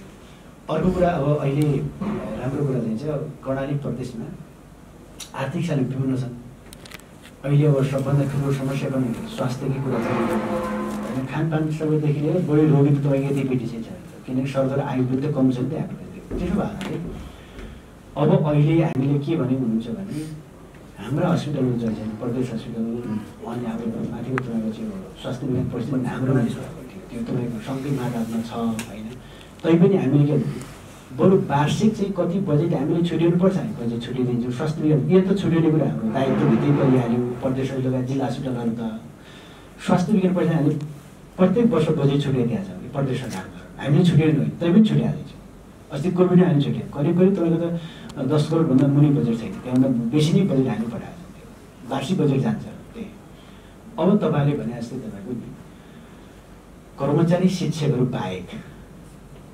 अर्को कुरा अब अहिले राम्रो कुरा चाहिँ छ कर्णाली प्रदेशमा आर्थिक साल विभिन्न छन्। अहिले अब सबभन्दा ठुलो समस्या पनि स्वास्थ्यकै कुरा छ। खानपान सबैदेखि लिएर बढी रोगी त तपाईँको यतिपट्टि चाहिँ छ, किनकि सरदर आयुर्वेद त कम छ नि त हाम्रो। त्यसो भए अब अहिले हामीले के भने हुनुहुन्छ भने हाम्रा हस्पिटलहरू जहाँ छन्, प्रदेश हस्पिटलहरू अनि हाम्रो माथिको तपाईँको चाहिँ स्वास्थ्य विज्ञान परिस्थिति हाम्रो पनि छ, त्यो तपाईँको सँगै मातामा छ होइन। तैपनि हामीले के बरु वार्षिक चाहिँ कति बजेट हामीले छुट्याउनुपर्छ, हामी बजेट छुट्याइदिन्छौँ। स्वास्थ्य विज्ञान यो त छुट्याउने कुरा हाम्रो दायित्वभित्रै परिहाल्यो। प्रदेशहरू लगायत जिल्ला हस्पिटलहरू त स्वास्थ्य विज्ञान पैसा हामीले प्रत्येक वर्ष बजेट छुट्याइदिएको छ भने प्रदेश सरकारबाट हामीले छुट्याउनु होइन, तै पनि छुट्याइहाल्छौँ। अस्ति कोभिडमा हामी छुट्यायौँ, करिब करिब तपाईँको त 10 करोडभन्दा मुनि बजेट छैन, त्योभन्दा बेसी नै बजेट हामी पठाएको छौँ। वार्षिक बजेट जान्छ त्यही। अब तपाईँले भने जस्तै तपाईँको कर्मचारी शिक्षकहरू बाहेक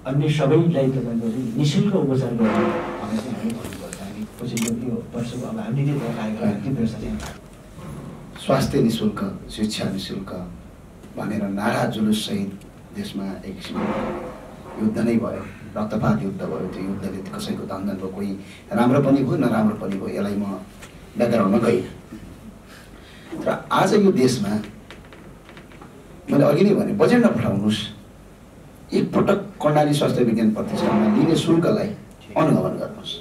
अन्य सबैलाई तपाईँको चाहिँ नि शुल्क उपचार गर्ने भने चाहिँ हामी भन्नुपर्छ। हामी पछिल्लो त्यो वर्षको अब हामीले नै कार्यक्रम त्यो व्यवस्था चाहिँ स्वास्थ्य नि शुल्क, शिक्षा नि शुल्क भनेर नारा जुलुससहित देशमा एक किसिमको युद्ध नै भयो, रक्तपात युद्ध भयो। त्यो युद्धले कसैको धनधनको कोही राम्रो पनि भयो नराम्रो पनि भयो, यसलाई म व्याकरणमा गइनँ। तर आज यो देशमा मैले अघि नै भने बजेट नपठाउनुहोस्, एकपटक कर्णाली स्वास्थ्य विज्ञान प्रतिष्ठानमा लिने शुल्कलाई अनुगमन गर्नुहोस्।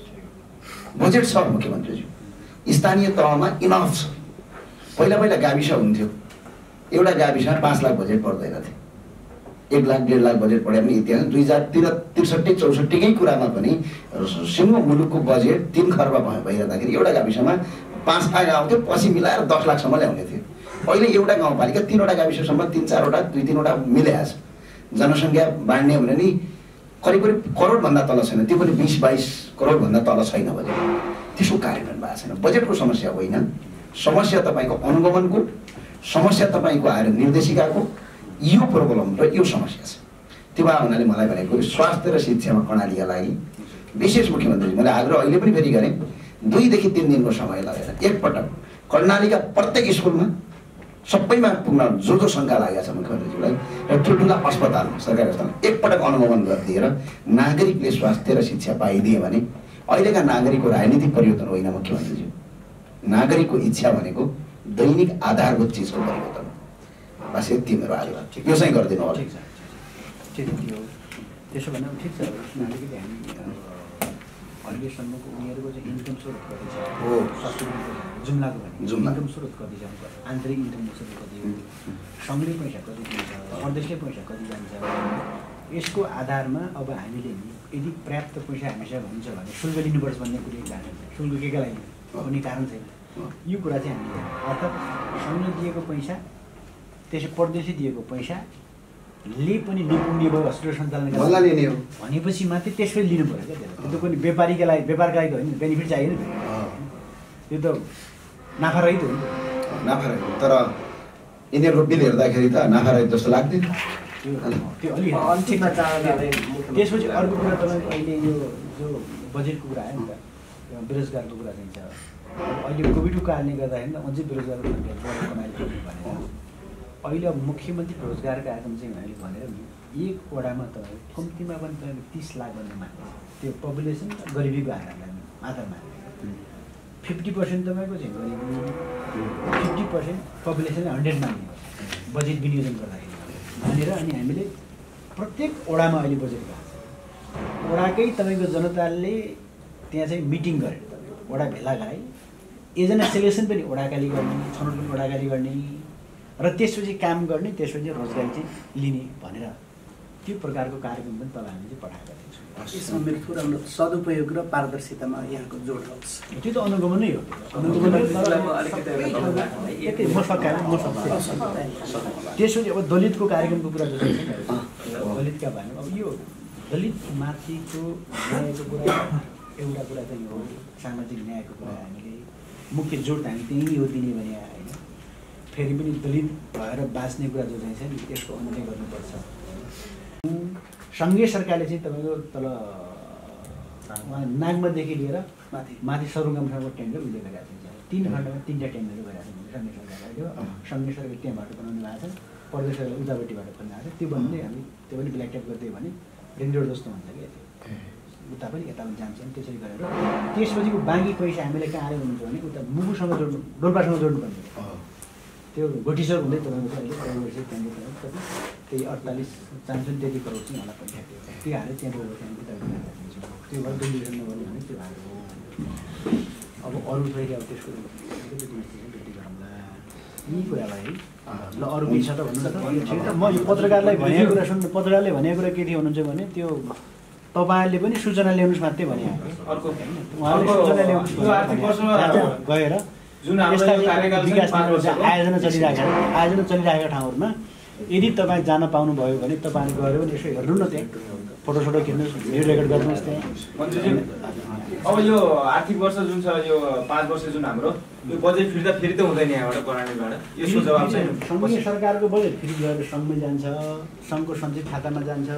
बजेट छ मुख्यमन्त्रीज्यू, स्थानीय तहमा इनफ छ। पहिला पहिला गाविस हुन्थ्यो, एउटा गाविसमा 5 लाख बजेट पर्दैन थियो, 1 लाख 1.5 लाख बजेट पढायो भने इतिहास 2063-64कै कुरामा पनि सिङ्गो मुलुकको बजेट 3 खर्ब भइरहँदाखेरि एउटा गाविसमा 5 लाख आउँथ्यो, पछि मिलाएर 10 लाखसम्म ल्याउने थियो। अहिले एउटा गाउँपालिका 3वटा गाविससम्म 3-4वटा 2-3वटा मिलाएको छ। जनसङ्ख्या बाँड्ने भने नि करिब करिब करोडभन्दा तल छैन, त्यो पनि 20-22 करोडभन्दा तल छैन बजेट। त्यसको कार्यान्वयन भएको छैन। बजेटको समस्या होइन, समस्या तपाईँको अनुगमनको समस्या, तपाईँको आएर निर्देशिकाको यो प्रब्लम र यो समस्या छ। त्यो भए हुनाले मलाई भनेको स्वास्थ्य र शिक्षामा कर्णालीका लागि विशेष मुख्यमन्त्री मैले आग्रह अहिले पनि फेरि गरेँ, 2 देखि 3 दिनको समय लगेर एकपटक कर्णालीका प्रत्येक स्कुलमा सबैमा पुग्न जो शङ्का लागेको छ मुख्यमन्त्रीज्यूलाई र ठुल्ठुला अस्पतालमा सरकारी अस्पतालमा एकपटक अनुगमन गरिदिएर नागरिकले स्वास्थ्य र शिक्षा पाइदिए भने अहिलेका नागरिकको राजनीतिक परिवर्तन होइन मुख्यमन्त्रीज्यू, नागरिकको इच्छा भनेको दैनिक आधारभूत चिजको परिवर्तन। बस यति मेरो आग्रह, यो चाहिँ गरिदिनु होला। त्यसो भन्दा ठिक छ। अलिकति हामी अहिलेसम्मको उनीहरूको चाहिँ इन्कम स्रोत कति छ हो, जुम्लाको भने इन्कम स्रोत कति छ, आन्तरिक इन्कम स्रोत कति हो, सङ्घले पैसा कति दिन्छ, प्रदेशले पैसा कति जान्छ, यसको आधारमा अब हामीले यदि पर्याप्त पैसा हामीसँग हुन्छ भने शुल्क लिनुपर्छ भन्ने कुनै कारण छैन। शुल्क केका लागि कुनै कारण छैन। यो कुरा चाहिँ हामीले अर्थात् सङ्घले दिएको पैसा त्यसै प्रदेशले दिएको पैसाले पनि नपुग्ने भयो हस्पिटल सञ्चालन लिने हो भनेपछि मात्रै त्यसरी लिनु पऱ्यो क्या। त्यो त कुनै व्यापारीका लागि व्यापारका लागि त होइन, बेनिफिट चाहिएन त्यो त नाफा रहित हो नि, नाफा रहित। तर यिनीहरूको बिल हेर्दाखेरि त नाफा रहित जस्तो लाग्दैन। त्यो अलि त्यसपछि अर्को कुरा तपाईँको अहिले यो जो बजेटको कुरा आयो नि त, बेरोजगारको कुरा चाहिँ छ। अहिले कोभिडको कारणले गर्दाखेरि अझै बेरोजगारको सङ्ख्या बढेको भनेर अहिले अब मुख्यमन्त्री रोजगार कार्यक्रम चाहिँ हामीले भनेर नि एक वडामा तपाईँ कम्तीमा पनि तपाईँ 30 लाख भन्ने मात्र त्यो पपुलेसन गरिबीको आधारमा मात्रामा 50% तपाईँको चाहिँ गरिबी, 50% पपुलेसन 100 मान्ने बजेट विनियोजन गर्दाखेरि भनेर अनि हामीले प्रत्येक वडामा अहिले बजेट भएको छ। वडाकै तपाईँको जनताले त्यहाँ चाहिँ मिटिङ गरेर तपाईँको वडा भेला गराइ एजेन्डा सेलेक्सन पनि वडाकाले गर्ने, छनौट पनि वडाकाले गर्ने र त्यसपछि काम गर्ने, त्यसपछि रोजगारी चाहिँ लिने भनेर त्यो प्रकारको कार्यक्रम पनि तल हामीले चाहिँ पठाएका थियौँ। यसमा मेरो थोरै सदुपयोग र पारदर्शितामा यहाँको जोड आउँछ। त्यो त अनुगमन नै हो। त्यसपछि अब दलितको कार्यक्रमको कुरा जस्तो छ दलितका भएन अब यो दलित माथिको न्यायको कुरा एउटा कुरा चाहिँ हो सामाजिक न्यायको कुरा हामीले मुख्य जोड त हामी त्यही हो दिने भने होइन फेरि पनि दलित भएर बाँच्ने कुरा जो चाहिँ छ नि त्यसको अनुमति गर्नुपर्छ। सङ्घीय सरकारले चाहिँ तपाईँको तल नागमदेखि लिएर माथि सदरमुकामसम्मको टेन्डर उसले गरिरहेको छ। 3 खण्डमा 3टा टेन्डर गरिरहेको छ सङ्घीय सरकारले। सङ्घीय सरकारले त्यहाँबाट बनाउनु भएको छ, प्रदेशहरूले उतापट्टिबाट बनाएको छ। त्यो भन्ने हामी त्यो पनि ब्ल्याक ट्याप गर्दै भने रिङ रोड जस्तो हुन्छ कि उता पनि यता पनि जान्छ त्यसरी गरेर त्यसपछिको बाँकी पैसा हामीले कहाँ आयो हुन्छ भने उता मुगुसँग जोड्नु डोल्पासँग जोड्नुपर्ने त्यो गोटीसर हुँदै तपाईँको अहिले त्यही 48 चान्स पनि त्यति करोड चाहिँ होला पैसा त्यो हालेर त्यहाँ त्यो भएर डिभिजन नगर्नु भने त्यो भएको हो। अब अरू फेरि अब त्यसको भेटी गरौँला यी कुरा भयो ल अरू के छ त भन्नु त म यो पत्रकारलाई भनेको कुरा सुन्नु पत्रकारले भनेको कुरा के थियो भन्नुहुन्छ भने त्यो तपाईँहरूले पनि सूचना ल्याउनुहोस् मात्रै भने उहाँले सूचना ल्याउनुहोस् गएर आयोजना चलिरहेका ठाउँहरूमा यदि तपाईँ जान पाउनुभयो भने तपाईँले गएर पनि यसो हेर्नु न त्यहाँ फोटोसोटो खिच्नुहोस् भिडियो रेकर्ड गर्नुहोस् त्यहाँ। अब यो आर्थिक वर्ष जुन छ यो 5 वर्ष जुन हाम्रो यो बजेट फिर्ता फेरि त हुँदैन यहाँबाट प्रणालीबाट यसको जवाब चाहिँ सङ्घीय सरकारको बजेट फेरि गएर सङ्घमै जान्छ, सङ्घको सञ्चित खातामा जान्छ।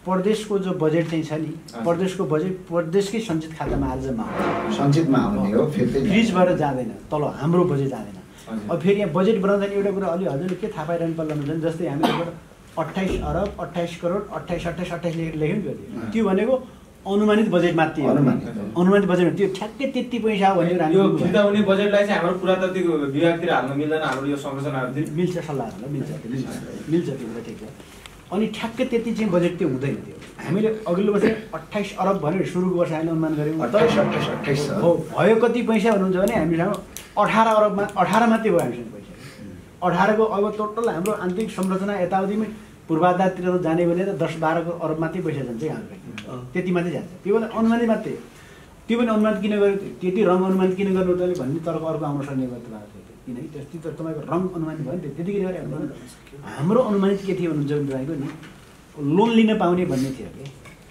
प्रदेशको जो बजेट चाहिँ छ नि प्रदेशको बजेट प्रदेशकै सञ्चित खातामा आज जम्मा हुन्छ, सञ्चितमा आउने हो फेरि फ्रिजबाट जाँदैन, तल हाम्रो बजेट जाँदैन। अब फेरि यहाँ बजेट बनाउँदा नि एउटा कुरा अलि हजुरले के थाहा पाइरहनु पर्ला हुन्छ नि जस्तै हामीले 28 अरब 28 करोड 28 लेख्यौँ नि त्यो भनेको अनुमानित बजेट मात्रै हो। अनुमानित बजेट त्यो ठ्याक्कै त्यति पैसा हो भनेर यो फिर्ता हुने बजेटलाई चाहिँ हाम्रो पुरातात्विक विभागतिर हाल्न मिल्दैन, हाम्रो यो संरचनाहरूतिर मिल्छ सल्लाहहरू मिल्छ त्यो कुरा ठिक हो। अनि ठ्याक्कै त्यति चाहिँ बजेट त्यो हुँदैन। त्यो हामीले अघिल्लो वर्ष 28 अरब भनेर सुरुको वर्ष हामीले अनुमान गऱ्यौँ। 28 हो भयो कति पैसा भन्नुहुन्छ भने हामीसँग 18 अरबमा 18 मात्रै भयो हामीसँग पैसा। 18 को अब टोटल हाम्रो आन्तरिक संरचना यताउतिमै पूर्वाधारतिर जाने भने त 10-12 अरब मात्रै पैसा जान्छ हाम्रो त्यति मात्रै जान्छ। त्यो पनि अनुमानित मात्रै। त्यो पनि अनुमान किन गर्यो त्यति रङ अनुमान किन गर्नु तैँले भन्ने तर्क अर्को आउन सक्ने भयो तपाईँको किनकि त्यति त तपाईँको रङ अनुमानित भयो नि त्यतिकै गरे हाम्रो अनुमानित के थियो भन्नुहुन्छ भने तपाईँको नि लोन लिन पाउने भन्ने थियो कि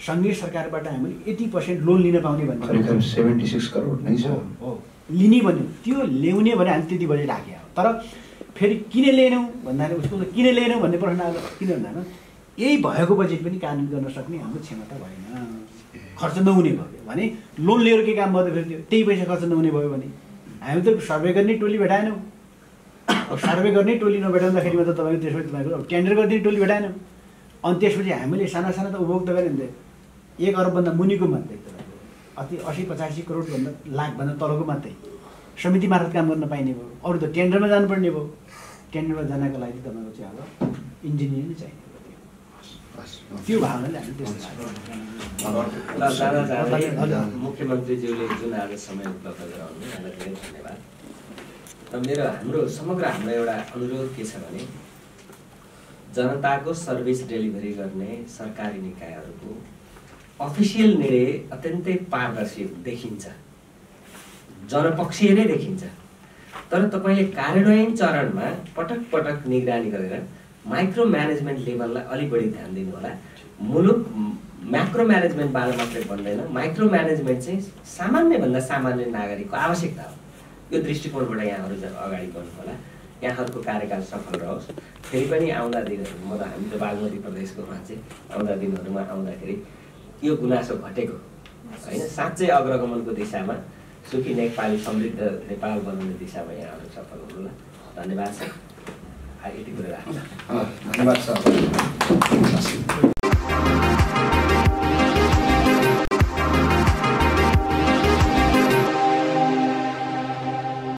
सङ्घीय सरकारबाट हामीले 80% लोन लिन पाउने भन्ने 76 करोड नै छ हो लिने भन्यो। त्यो ल्याउने भने हामी त्यति बजेट राख्यो। तर फेरि किन लिएनौँ भन्दाखेरि उसको किन लिएनौँ भन्ने प्रश्न आएको किन भन्दा यही भएको बजेट पनि कार्यान्वयन गर्न सक्ने हाम्रो क्षमता भएन, खर्च नहुने भयो भने लोन लिएर के काम गर्दा फेरि त्यही पैसा खर्च नहुने भयो भने हामी त सर्वे गर्ने टोली भेटाएनौँ। सर्वे गर्ने टोली नभेटाउँदाखेरिमा त तपाईँको त्यसपछि तपाईँको टेन्डर गरिदिने टोली भेटाएनौँ। अनि त्यसपछि हामीले साना साना त उपभोक्ता गऱ्यो भने 1 अरबभन्दा मुनिको मात्रै तपाईँको अति 80-85 करोडभन्दा लाखभन्दा तलको मात्रै समिति मार्फत काम गर्न पाइने भयो। अरू त टेन्डरमा जानुपर्ने भयो। टेन्डरमा जानको लागि तपाईँको चाहिँ अब इन्जिनियर नै चाहिने भयो। त्यो भावनाले हामी त्यस्तो मुख्यमन्त्रीज्यूले जुन आज समय उपलब्ध गराउनु यहाँलाई धेरै धन्यवाद। र हाम्रो समग्र हाम्रो एउटा अनुरोध के छ भने जनताको सर्भिस डेलिभरी गर्ने सरकारी निकायहरूको अफिसियल निर्णय अत्यन्तै पारदर्शी देखिन्छ, जनपक्षीय नै देखिन्छ। तर तपाईँले कार्यान्वयन चरणमा पटक पटक निगरानी गरेर माइक्रो म्यानेजमेन्ट लेभललाई अलिक बढी ध्यान दिनु होला। मुलुक म्याक्रो म्यानेजमेन्टबाट मात्रै बन्दैन, माइक्रो म्यानेजमेन्ट चाहिँ सामान्यभन्दा सामान्य नागरिकको आवश्यकता हो। यो दृष्टिकोणबाट यहाँहरू अगाडि बढ्नु होला। यहाँहरूको कार्यकाल सफल रहोस्। फेरि पनि आउँदा दिनहरूमा त हामी त बागमती प्रदेशको मान्छे आउँदा दिनहरूमा आउँदाखेरि यो गुनासो घटेको होइन, साँच्चै अग्रगमनको दिशामा सुखी नेपाली समृद्ध नेपाल बनाउने दिशामा यहाँहरू सफल हुनुहोला। धन्यवाद छ। यति कुरा राख्नु। धन्यवाद छ।